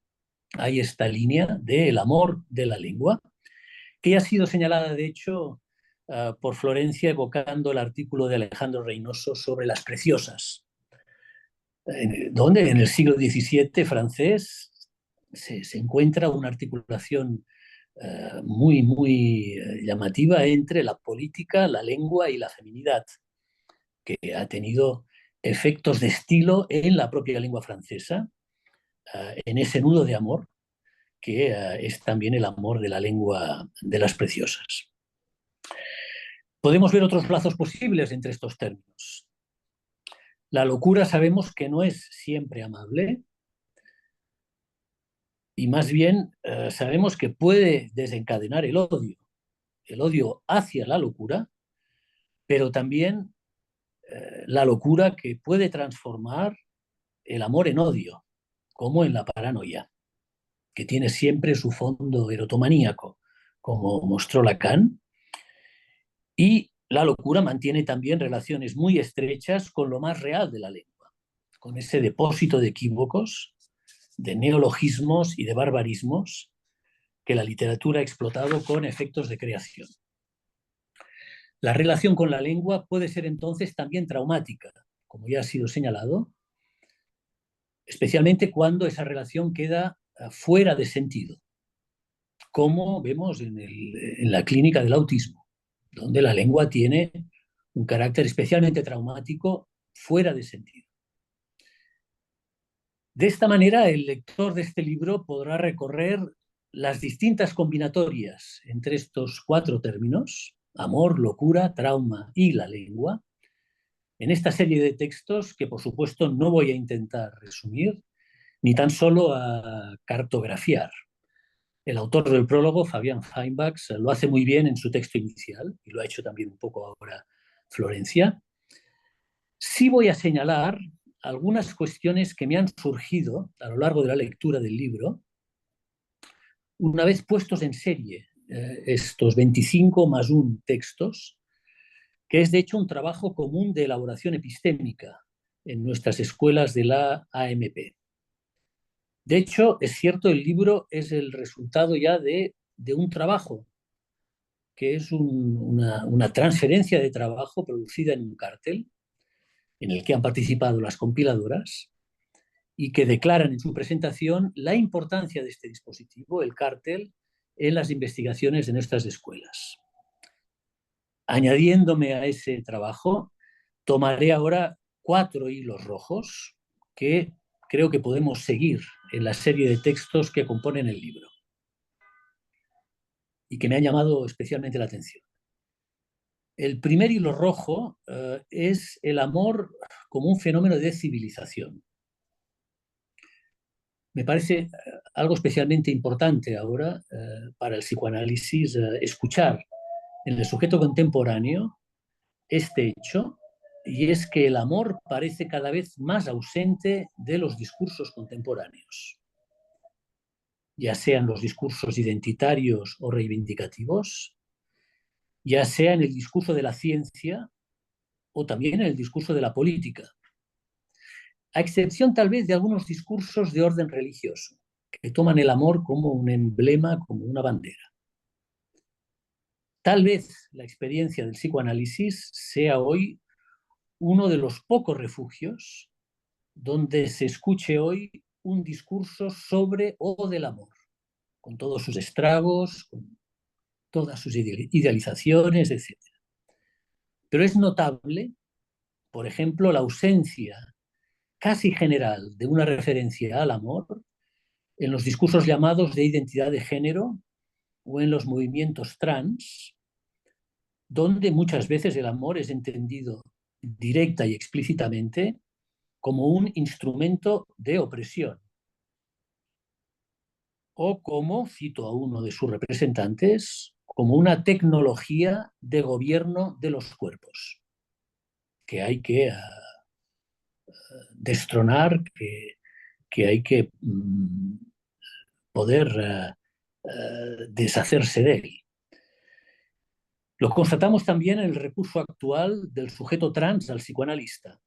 Hay esta línea del amor de la lengua, que ha sido señalada, de hecho, por Florencia, evocando el artículo de Alejandro Reynoso sobre las preciosas, donde en el siglo XVII francés se encuentra una articulación muy llamativa entre la política, la lengua y la feminidad, que ha tenido efectos de estilo en la propia lengua francesa, en ese nudo de amor que es también el amor de la lengua de las preciosas. Podemos ver otros lazos posibles entre estos términos. La locura sabemos que no es siempre amable y más bien sabemos que puede desencadenar el odio hacia la locura, pero también la locura que puede transformar el amor en odio, como en la paranoia, que tiene siempre su fondo erotomaníaco, como mostró Lacan, y la locura mantiene también relaciones muy estrechas con lo más real de la lengua, con ese depósito de equívocos, de neologismos y de barbarismos que la literatura ha explotado con efectos de creación. La relación con la lengua puede ser entonces también traumática, como ya ha sido señalado, especialmente cuando esa relación queda fuera de sentido, como vemos en la clínica del autismo, donde la lengua tiene un carácter especialmente traumático fuera de sentido. De esta manera, el lector de este libro podrá recorrer las distintas combinatorias entre estos 4 términos, amor, locura, trauma y la lengua, en esta serie de textos que, por supuesto, no voy a intentar resumir, ni tan solo a cartografiar. El autor del prólogo, Fabián Feinbach, lo hace muy bien en su texto inicial, y lo ha hecho también un poco ahora Florencia. Sí voy a señalar algunas cuestiones que me han surgido a lo largo de la lectura del libro, una vez puestos en serie estos 25 más 1 textos, que es de hecho un trabajo común de elaboración epistémica en nuestras escuelas de la AMP. De hecho, es cierto, el libro es el resultado ya de un trabajo, que es una transferencia de trabajo producida en un cártel, en el que han participado las compiladoras, y que declaran en su presentación la importancia de este dispositivo, el cártel, en las investigaciones de nuestras escuelas. Añadiéndome a ese trabajo, tomaré ahora 4 hilos rojos que creo que podemos seguir en la serie de textos que componen el libro y que me han llamado especialmente la atención. El primer hilo rojo es el amor como un fenómeno de civilización. Me parece algo especialmente importante ahora para el psicoanálisis escuchar en el sujeto contemporáneo este hecho, y es que el amor parece cada vez más ausente de los discursos contemporáneos, ya sean los discursos identitarios o reivindicativos, ya sea en el discurso de la ciencia o también en el discurso de la política, a excepción tal vez de algunos discursos de orden religioso, que toman el amor como un emblema, como una bandera. Tal vez la experiencia del psicoanálisis sea hoy uno de los pocos refugios donde se escuche hoy un discurso sobre o del amor, con todos sus estragos, con todas sus idealizaciones, etc. Pero es notable, por ejemplo, la ausencia casi general de una referencia al amor en los discursos llamados de identidad de género o en los movimientos trans, donde muchas veces el amor es entendido directa y explícitamente como un instrumento de opresión, o como, cito a uno de sus representantes, como una tecnología de gobierno de los cuerpos, que hay que destronar, que que hay que poder deshacerse de él. Lo constatamos también en el recurso actual del sujeto trans al psicoanalista.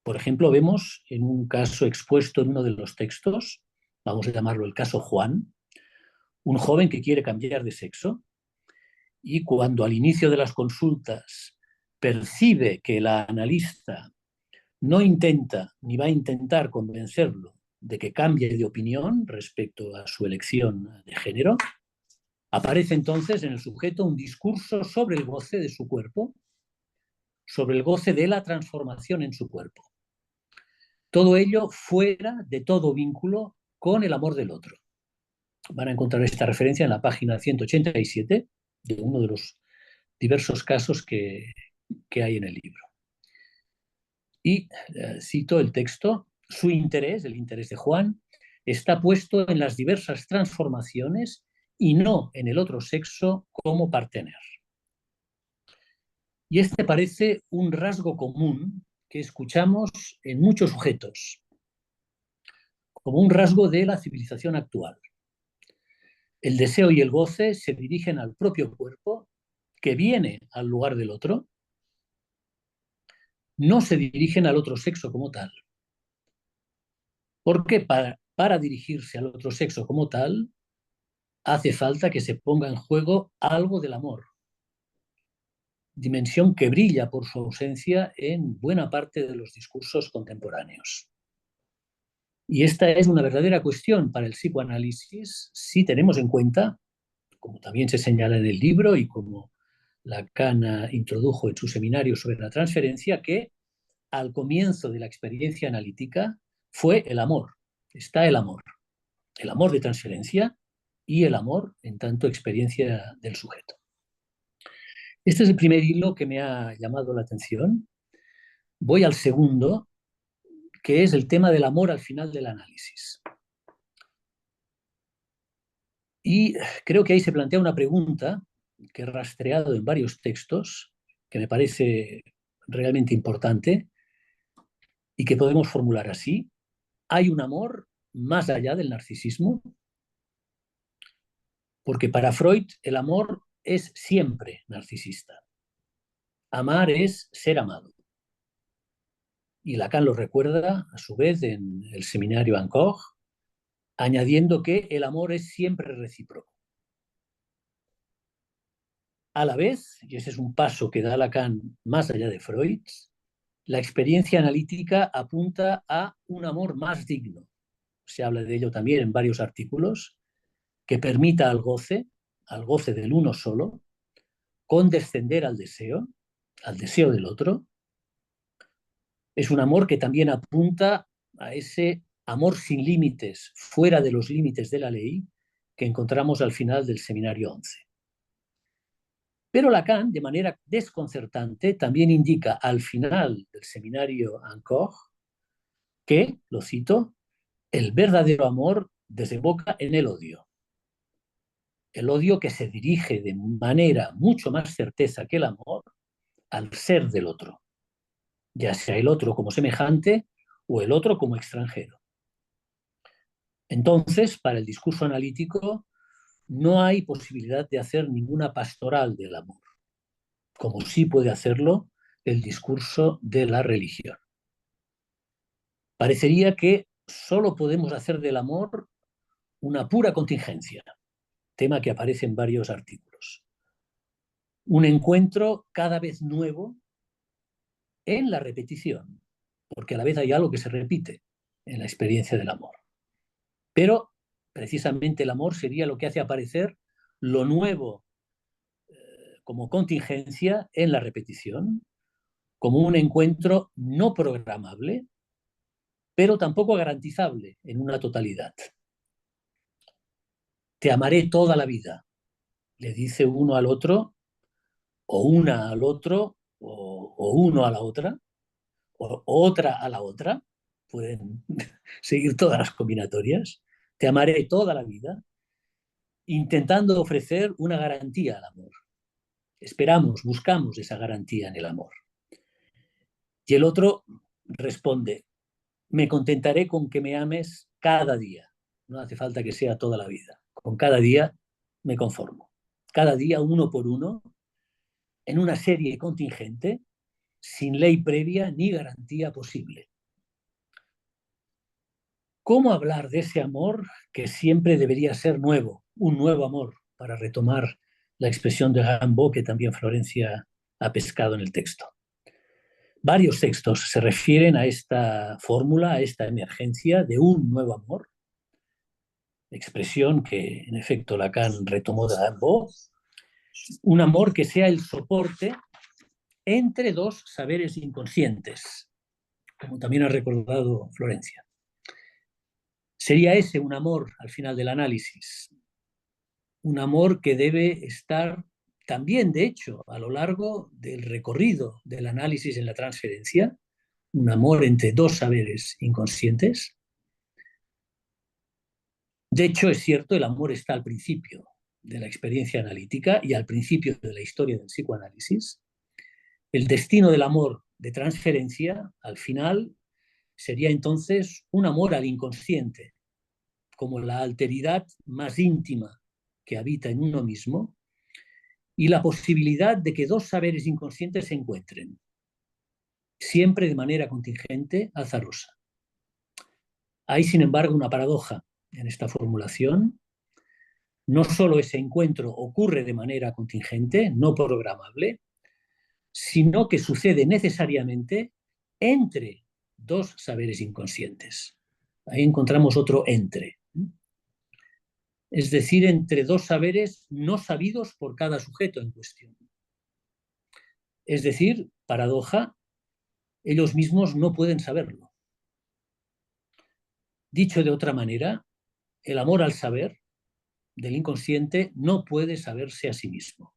Por ejemplo, vemos en un caso expuesto en uno de los textos, vamos a llamarlo el caso Juan, un joven que quiere cambiar de sexo y cuando al inicio de las consultas percibe que la analista no intenta ni va a intentar convencerlo de que cambie de opinión respecto a su elección de género, aparece entonces en el sujeto un discurso sobre el goce de su cuerpo, sobre el goce de la transformación en su cuerpo. Todo ello fuera de todo vínculo con el amor del otro. Van a encontrar esta referencia en la página 187 de uno de los diversos casos que hay en el libro. Y cito el texto: su interés, el interés de Juan, está puesto en las diversas transformaciones y no en el otro sexo como partener. Y este parece un rasgo común que escuchamos en muchos sujetos, como un rasgo de la civilización actual. El deseo y el goce se dirigen al propio cuerpo, que viene al lugar del otro, no se dirigen al otro sexo como tal. Porque para dirigirse al otro sexo como tal, hace falta que se ponga en juego algo del amor, dimensión que brilla por su ausencia en buena parte de los discursos contemporáneos. Y esta es una verdadera cuestión para el psicoanálisis si tenemos en cuenta, como también se señala en el libro y como Lacan introdujo en su seminario sobre la transferencia, que al comienzo de la experiencia analítica fue el amor, está el amor de transferencia y el amor en tanto experiencia del sujeto. Este es el primer hilo que me ha llamado la atención. Voy al segundo, que es el tema del amor al final del análisis. Y creo que ahí se plantea una pregunta que he rastreado en varios textos, que me parece realmente importante y que podemos formular así. ¿Hay un amor más allá del narcisismo? Porque para Freud el amor es siempre narcisista. Amar es ser amado. Y Lacan lo recuerda a su vez en el seminario Ancor, añadiendo que el amor es siempre recíproco. A la vez, y ese es un paso que da Lacan más allá de Freud, la experiencia analítica apunta a un amor más digno. Se habla de ello también en varios artículos, que permita al goce del uno solo, condescender al deseo del otro. Es un amor que también apunta a ese amor sin límites, fuera de los límites de la ley, que encontramos al final del seminario 11. Pero Lacan, de manera desconcertante, también indica al final del seminario Ancor que, lo cito, el verdadero amor desemboca en el odio. El odio que se dirige de manera mucho más certeza que el amor al ser del otro, ya sea el otro como semejante o el otro como extranjero. Entonces, para el discurso analítico, no hay posibilidad de hacer ninguna pastoral del amor, como sí puede hacerlo el discurso de la religión. Parecería que solo podemos hacer del amor una pura contingencia, tema que aparece en varios artículos. Un encuentro cada vez nuevo en la repetición, porque a la vez hay algo que se repite en la experiencia del amor. Pero precisamente el amor sería lo que hace aparecer lo nuevo como contingencia en la repetición, como un encuentro no programable, pero tampoco garantizable en una totalidad. Te amaré toda la vida, le dice uno al otro, o una al otro, o uno a la otra, o otra a la otra, pueden seguir todas las combinatorias. Te amaré toda la vida, intentando ofrecer una garantía al amor. Esperamos, buscamos esa garantía en el amor. Y el otro responde, me contentaré con que me ames cada día. No hace falta que sea toda la vida. Con cada día me conformo. Cada día, uno por uno, en una serie contingente, sin ley previa ni garantía posible. ¿Cómo hablar de ese amor que siempre debería ser nuevo, un nuevo amor, para retomar la expresión de Rimbaud que también Florencia ha pescado en el texto? Varios textos se refieren a esta fórmula, a esta emergencia de un nuevo amor, expresión que en efecto Lacan retomó de Rimbaud, un amor que sea el soporte entre dos saberes inconscientes, como también ha recordado Florencia. Sería ese un amor al final del análisis, un amor que debe estar también, de hecho, a lo largo del recorrido del análisis en la transferencia, un amor entre dos saberes inconscientes. De hecho, es cierto, el amor está al principio de la experiencia analítica y al principio de la historia del psicoanálisis. El destino del amor de transferencia, al final, sería entonces un amor al inconsciente, como la alteridad más íntima que habita en uno mismo, y la posibilidad de que dos saberes inconscientes se encuentren, siempre de manera contingente, azarosa. Hay, sin embargo, una paradoja en esta formulación. No solo ese encuentro ocurre de manera contingente, no programable, sino que sucede necesariamente entre dos saberes inconscientes. Ahí encontramos otro entre. Es decir, entre dos saberes no sabidos por cada sujeto en cuestión. Es decir, paradoja, ellos mismos no pueden saberlo. Dicho de otra manera, el amor al saber del inconsciente no puede saberse a sí mismo.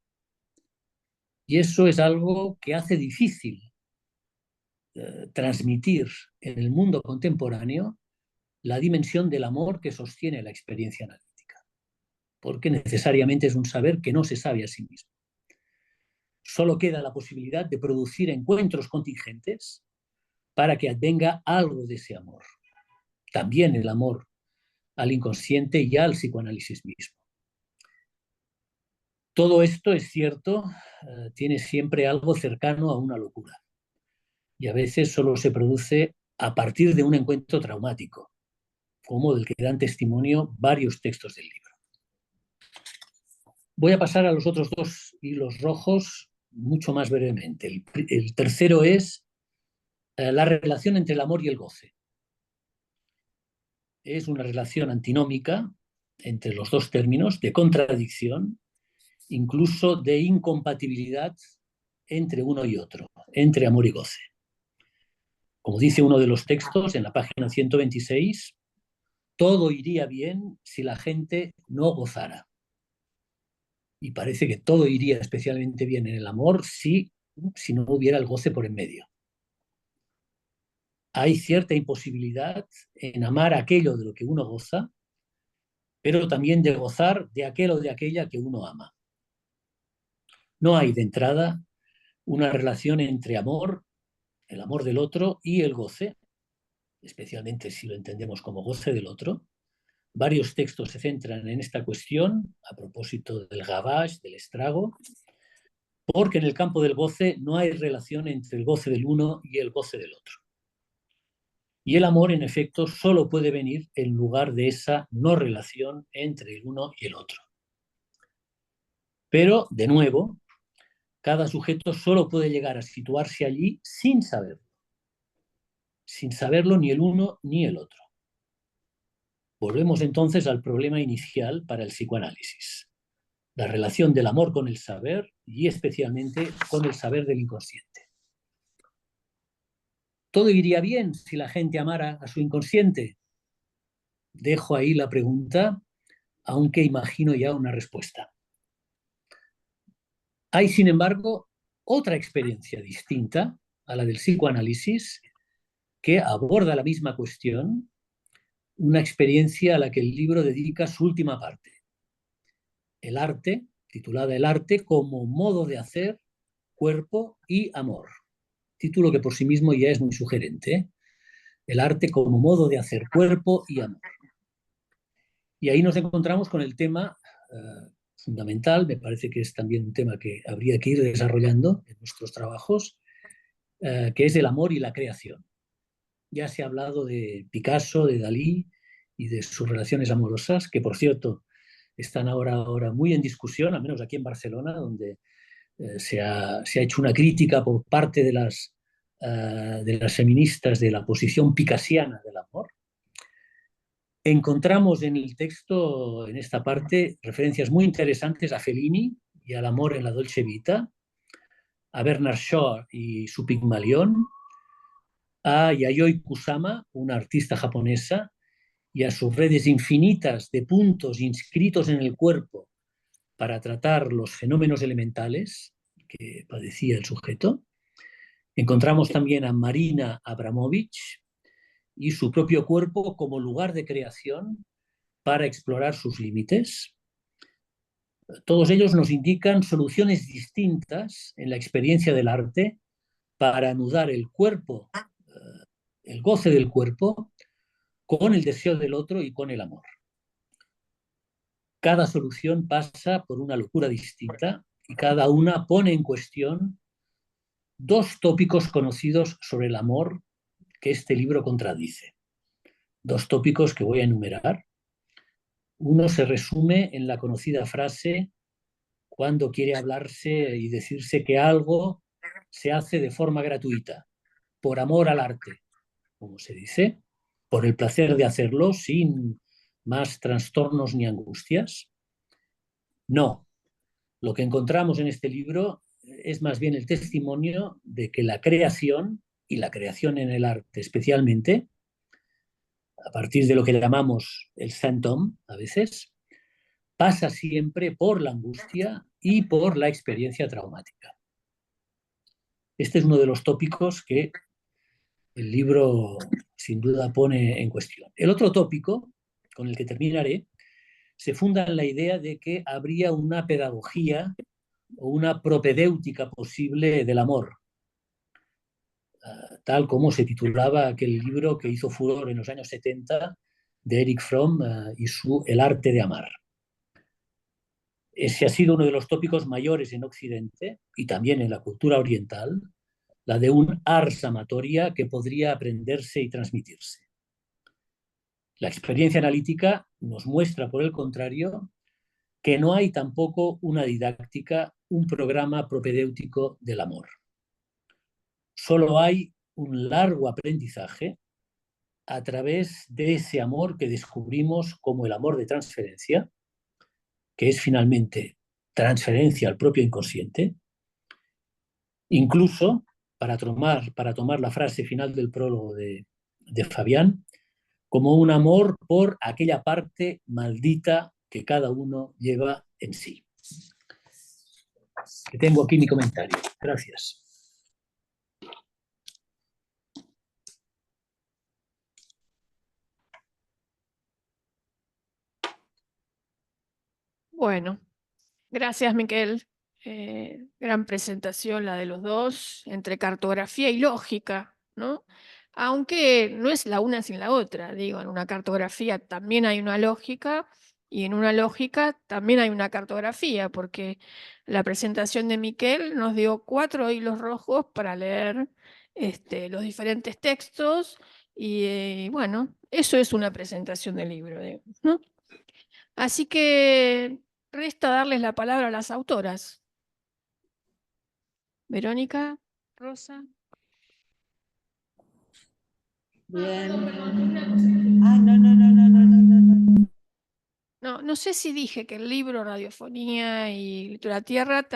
Y eso es algo que hace difícil transmitir en el mundo contemporáneo la dimensión del amor que sostiene la experiencia analítica, porque necesariamente es un saber que no se sabe a sí mismo. Solo queda la posibilidad de producir encuentros contingentes para que advenga algo de ese amor. También el amor al inconsciente y al psicoanálisis mismo. Todo esto es cierto, tiene siempre algo cercano a una locura. Y a veces solo se produce a partir de un encuentro traumático, como del que dan testimonio varios textos del libro. Voy a pasar a los otros dos hilos rojos mucho más brevemente. El tercero es la relación entre el amor y el goce. Es una relación antinómica entre los dos términos, de contradicción, incluso de incompatibilidad entre uno y otro, entre amor y goce. Como dice uno de los textos en la página 126, todo iría bien si la gente no gozara. Y parece que todo iría especialmente bien en el amor si no hubiera el goce por en medio. Hay cierta imposibilidad en amar aquello de lo que uno goza, pero también de gozar de aquel o de aquella que uno ama. No hay de entrada una relación entre amor, el amor del otro, y el goce, especialmente si lo entendemos como goce del otro. Varios textos se centran en esta cuestión a propósito del gavage, del estrago, porque en el campo del goce no hay relación entre el goce del uno y el goce del otro. Y el amor, en efecto, solo puede venir en lugar de esa no relación entre el uno y el otro. Pero, de nuevo, cada sujeto solo puede llegar a situarse allí sin saberlo ni el uno ni el otro. Volvemos entonces al problema inicial para el psicoanálisis, la relación del amor con el saber y especialmente con el saber del inconsciente. ¿Todo iría bien si la gente amara a su inconsciente? Dejo ahí la pregunta, aunque imagino ya una respuesta. Hay, sin embargo, otra experiencia distinta a la del psicoanálisis que aborda la misma cuestión, una experiencia a la que el libro dedica su última parte. El arte, titulada El arte como modo de hacer, cuerpo y amor. Título que por sí mismo ya es muy sugerente. el arte como modo de hacer cuerpo y amor. Y ahí nos encontramos con el tema fundamental, me parece que es también un tema que habría que ir desarrollando en nuestros trabajos, que es el amor y la creación. Ya se ha hablado de Picasso, de Dalí y de sus relaciones amorosas, que por cierto están ahora muy en discusión, al menos aquí en Barcelona, donde se ha hecho una crítica por parte de las feministas de la posición picassiana del amor. Encontramos en el texto, en esta parte, referencias muy interesantes a Fellini y al amor en la Dolce Vita, a Bernard Shaw y su Pigmalión, a Yayoi Kusama, una artista japonesa, y a sus redes infinitas de puntos inscritos en el cuerpo para tratar los fenómenos elementales que padecía el sujeto. Encontramos también a Marina Abramovich y su propio cuerpo como lugar de creación para explorar sus límites. Todos ellos nos indican soluciones distintas en la experiencia del arte para anudar el cuerpo, el goce del cuerpo, con el deseo del otro y con el amor. Cada solución pasa por una locura distinta y cada una pone en cuestión dos tópicos conocidos sobre el amor que este libro contradice. Dos tópicos que voy a enumerar. Uno se resume en la conocida frase: cuando quiere hablarse y decirse que algo se hace de forma gratuita, por amor al arte, como se dice, por el placer de hacerlo sin más trastornos ni angustias. No, lo que encontramos en este libro es más bien el testimonio de que la creación, y la creación en el arte especialmente, a partir de lo que llamamos el saint homme a veces, pasa siempre por la angustia y por la experiencia traumática. Este es uno de los tópicos que el libro sin duda pone en cuestión. El otro tópico, con el que terminaré, se funda en la idea de que habría una pedagogía o una propedéutica posible del amor, tal como se titulaba aquel libro que hizo furor en los años 70 de Erich Fromm y su El arte de amar. Ese ha sido uno de los tópicos mayores en Occidente y también en la cultura oriental, la de un ars amatoria que podría aprenderse y transmitirse. La experiencia analítica nos muestra, por el contrario, que no hay tampoco una didáctica, un programa propedéutico del amor. Solo hay un largo aprendizaje a través de ese amor que descubrimos como el amor de transferencia, que es finalmente transferencia al propio inconsciente, incluso para tomar la frase final del prólogo de Fabián, como un amor por aquella parte maldita que cada uno lleva en sí. Que tengo aquí mi comentario. Gracias. Bueno, gracias, Miquel. Gran presentación la de los dos, entre cartografía y lógica, ¿no? Aunque no es la una sin la otra, digo, en una cartografía también hay una lógica y en una lógica también hay una cartografía, porque la presentación de Miquel nos dio 4 hilos rojos para leer los diferentes textos y bueno, eso es una presentación del libro, ¿no? Así que resta darles la palabra a las autoras. Verónica, Rosa. Bien. Perdón, una cosa. No. No sé si dije que el libro Radiofonía y Literatura Tierra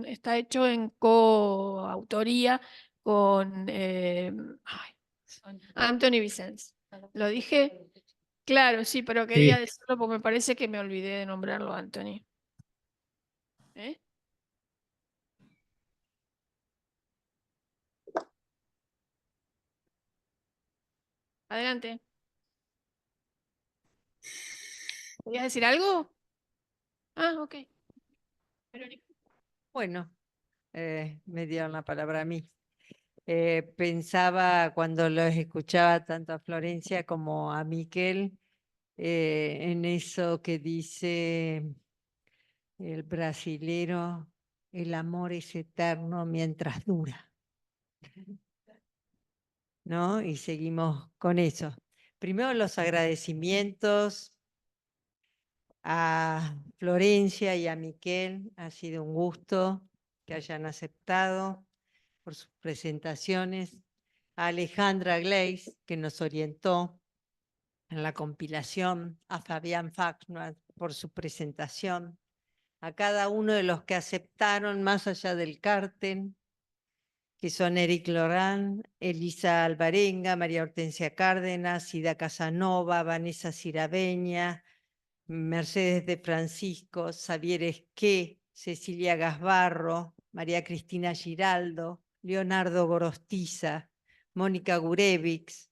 está hecho en coautoría con Anthony Vicens. ¿Lo dije? Claro, sí, pero quería Sí, decirlo porque me parece que me olvidé de nombrarlo, Anthony. ¿Eh? Adelante. ¿Querías decir algo? Ah, ok. Verónica. Bueno, me dieron la palabra a mí. Pensaba cuando los escuchaba tanto a Florencia como a Miquel en eso que dice el brasilero, el amor es eterno mientras dura, ¿no? Y seguimos con eso. Primero los agradecimientos a Florencia y a Miquel. Ha sido un gusto que hayan aceptado por sus presentaciones. A Alejandra Gleis, que nos orientó en la compilación. A Fabián Fachner por su presentación. A cada uno de los que aceptaron más allá del cartel, que son Eric Lorán, Elisa Alvarenga, María Hortensia Cárdenas, Ida Casanova, Vanessa Cirabeña, Mercedes de Francisco, Xavier Esqué, Cecilia Gasbarro, María Cristina Giraldo, Leonardo Gorostiza, Mónica Gurevix,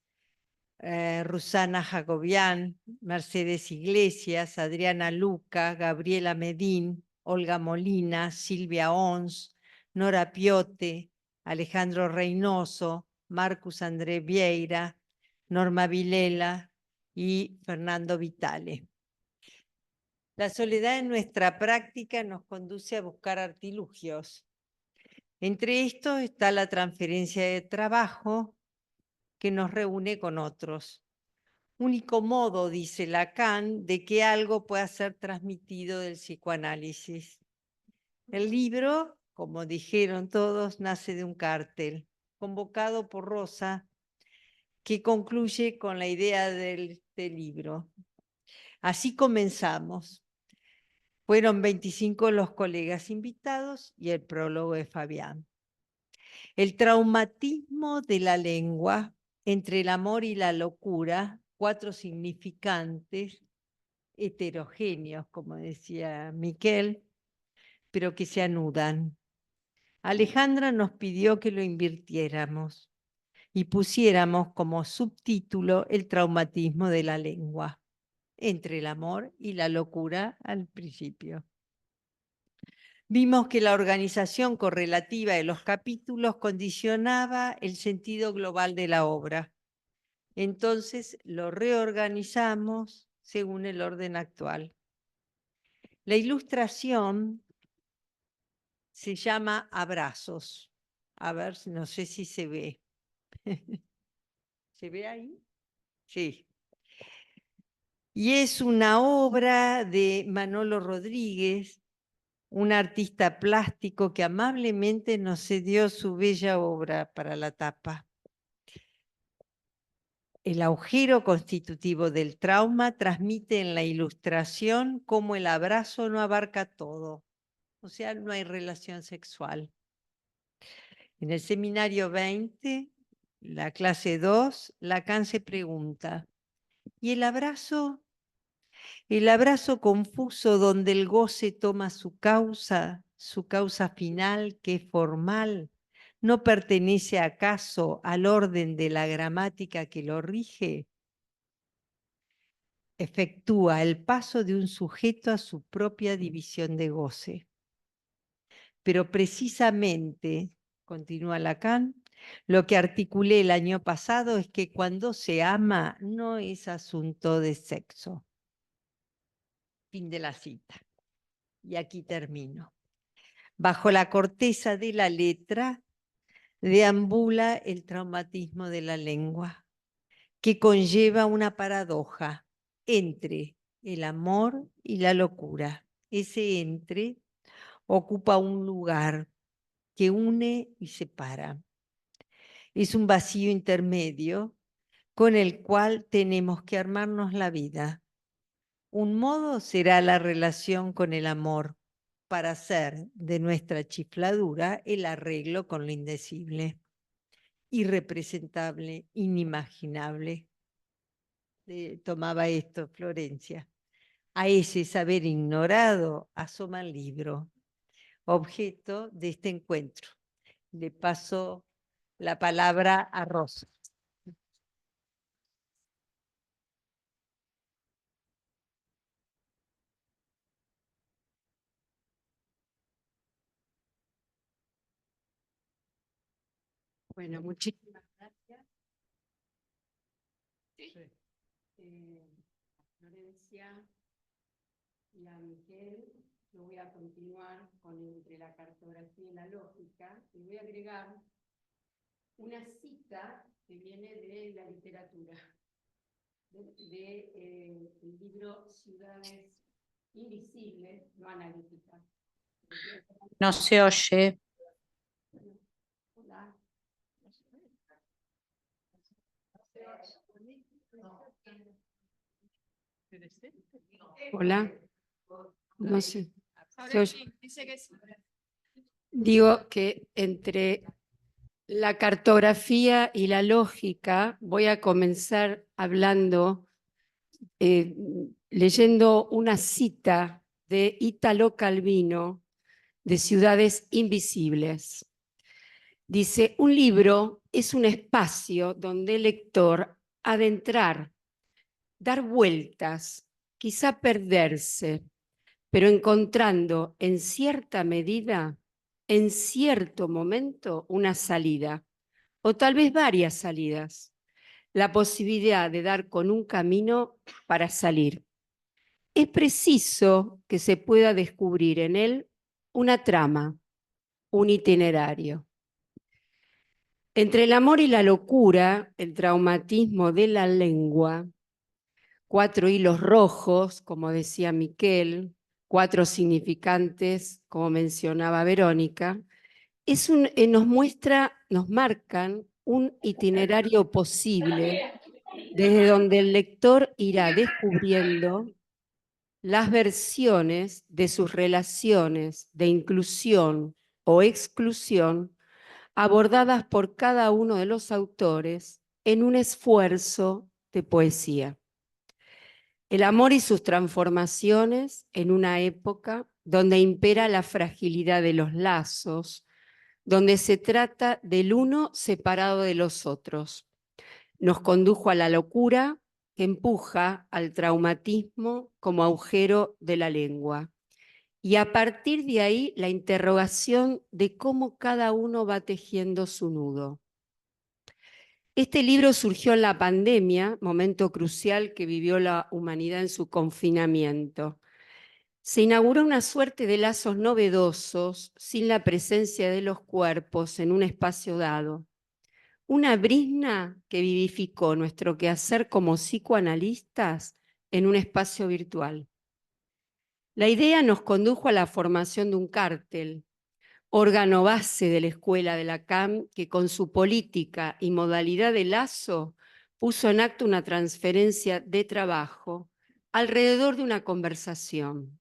Rusana Jacobián, Mercedes Iglesias, Adriana Luca, Gabriela Medín, Olga Molina, Silvia Ons, Nora Piote, Alejandro Reynoso, Marcus André Vieira, Norma Vilela y Fernando Vitale. La soledad en nuestra práctica nos conduce a buscar artilugios. Entre estos está la transferencia de trabajo que nos reúne con otros. Único modo, dice Lacan, de que algo pueda ser transmitido del psicoanálisis. El libro, como dijeron todos, nace de un cartel convocado por Rosa, que concluye con la idea del libro. Así comenzamos. Fueron 25 los colegas invitados y el prólogo de Fabián. El traumatismo de la lengua entre el amor y la locura, 4 significantes heterogéneos, como decía Miquel, pero que se anudan. Alejandra nos pidió que lo invirtiéramos y pusiéramos como subtítulo el traumatismo de la lengua, entre el amor y la locura al principio. Vimos que la organización correlativa de los capítulos condicionaba el sentido global de la obra. Entonces lo reorganizamos según el orden actual. La ilustración se llama Abrazos. A ver, no sé si se ve. ¿Se ve ahí? Sí. Y es una obra de Manolo Rodríguez, un artista plástico que amablemente nos cedió su bella obra para la tapa. El agujero constitutivo del trauma transmite en la ilustración cómo el abrazo no abarca todo, o sea, no hay relación sexual. En el seminario 20, la clase 2, Lacan se pregunta, ¿y el abrazo? El abrazo confuso donde el goce toma su causa final, que es formal, ¿no pertenece acaso al orden de la gramática que lo rige? Efectúa el paso de un sujeto a su propia división de goce. Pero precisamente, continúa Lacan, lo que articulé el año pasado es que cuando se ama no es asunto de sexo. Fin de la cita. Y aquí termino. Bajo la corteza de la letra deambula el traumatismo de la lengua, que conlleva una paradoja entre el amor y la locura. Ese entre ocupa un lugar que une y separa. Es un vacío intermedio con el cual tenemos que armarnos la vida. Un modo será la relación con el amor, para hacer de nuestra chifladura el arreglo con lo indecible, irrepresentable, inimaginable. Tomaba esto Florencia. A ese saber ignorado asoma el libro, objeto de este encuentro. Le paso la palabra a Rosa. Bueno, muchísimas gracias. Florencia y a Miquel, yo voy a continuar con entre la cartografía y la lógica, y voy a agregar una cita que viene de la literatura, del libro Ciudades Invisibles, no analíticas. No se oye. Hola. Hola. No sé. Ahora sí, dice que sí. Digo que entre la cartografía y la lógica voy a comenzar hablando, leyendo una cita de Italo Calvino de Ciudades Invisibles. Dice, un libro es un espacio donde el lector ha de entrar, dar vueltas, quizá perderse, pero encontrando en cierta medida, en cierto momento, una salida, o tal vez varias salidas, la posibilidad de dar con un camino para salir. Es preciso que se pueda descubrir en él una trama, un itinerario. Entre el amor y la locura, el traumatismo de la lengua, 4 hilos rojos, como decía Miquel, 4 significantes, como mencionaba Verónica, nos marcan un itinerario posible desde donde el lector irá descubriendo las versiones de sus relaciones de inclusión o exclusión abordadas por cada uno de los autores en un esfuerzo de poesía. El amor y sus transformaciones en una época donde impera la fragilidad de los lazos, donde se trata del uno separado de los otros. Nos condujo a la locura que empuja al traumatismo como agujero de la lengua. Y a partir de ahí, la interrogación de cómo cada uno va tejiendo su nudo. Este libro surgió en la pandemia, momento crucial que vivió la humanidad en su confinamiento. Se inauguró una suerte de lazos novedosos sin la presencia de los cuerpos en un espacio dado. Una brizna que vivificó nuestro quehacer como psicoanalistas en un espacio virtual. La idea nos condujo a la formación de un cártel, órgano base de la escuela de la CAM, que con su política y modalidad de lazo puso en acto una transferencia de trabajo alrededor de una conversación.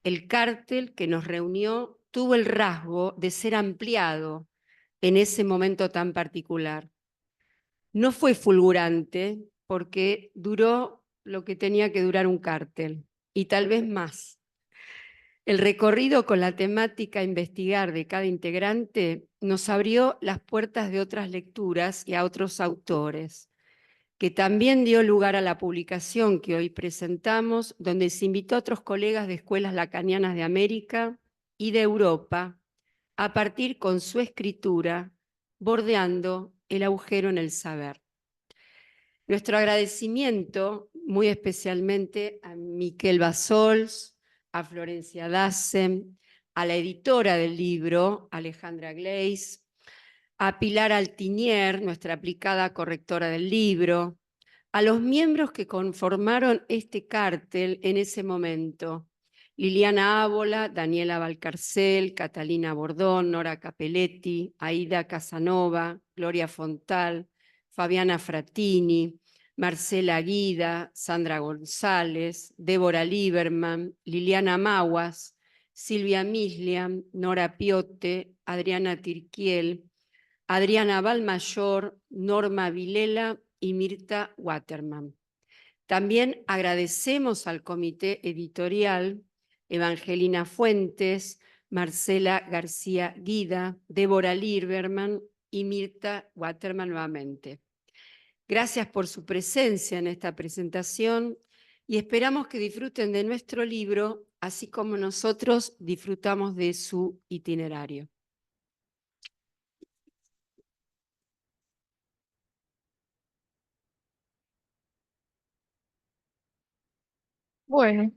El cártel que nos reunió tuvo el rasgo de ser ampliado en ese momento tan particular. No fue fulgurante porque duró lo que tenía que durar un cártel y tal vez más. El recorrido con la temática a investigar de cada integrante nos abrió las puertas de otras lecturas y a otros autores, que también dio lugar a la publicación que hoy presentamos, donde se invitó a otros colegas de escuelas lacanianas de América y de Europa a partir con su escritura, bordeando el agujero en el saber. Nuestro agradecimiento muy especialmente a Miquel Bassols, a Florencia Dassen, a la editora del libro, Alejandra Gleis, a Pilar Altinier, nuestra aplicada correctora del libro, a los miembros que conformaron este cártel en ese momento, Liliana Ábola, Daniela Valcarcel, Catalina Bordón, Nora Capelletti, Aida Casanova, Gloria Fontal, Fabiana Frattini, Marcela Guida, Sandra González, Débora Lieberman, Liliana Maguas, Silvia Mislian, Nora Piotte, Adriana Tirquiel, Adriana Balmayor, Norma Vilela y Mirta Waterman. También agradecemos al comité editorial, Evangelina Fuentes, Marcela García Guida, Débora Lieberman y Mirta Waterman nuevamente. Gracias por su presencia en esta presentación y esperamos que disfruten de nuestro libro, así como nosotros disfrutamos de su itinerario. Bueno.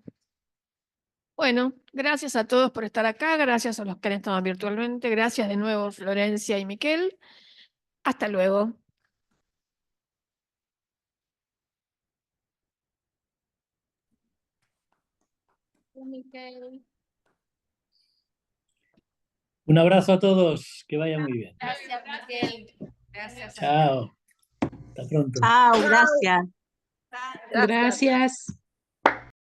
Bueno, gracias a todos por estar acá, gracias a los que han estado virtualmente, gracias de nuevo Florencia y Miquel. Hasta luego. Un abrazo a todos, que vaya muy bien. Gracias, Miquel. Gracias. Chao. Hasta pronto. Chao, gracias. Gracias.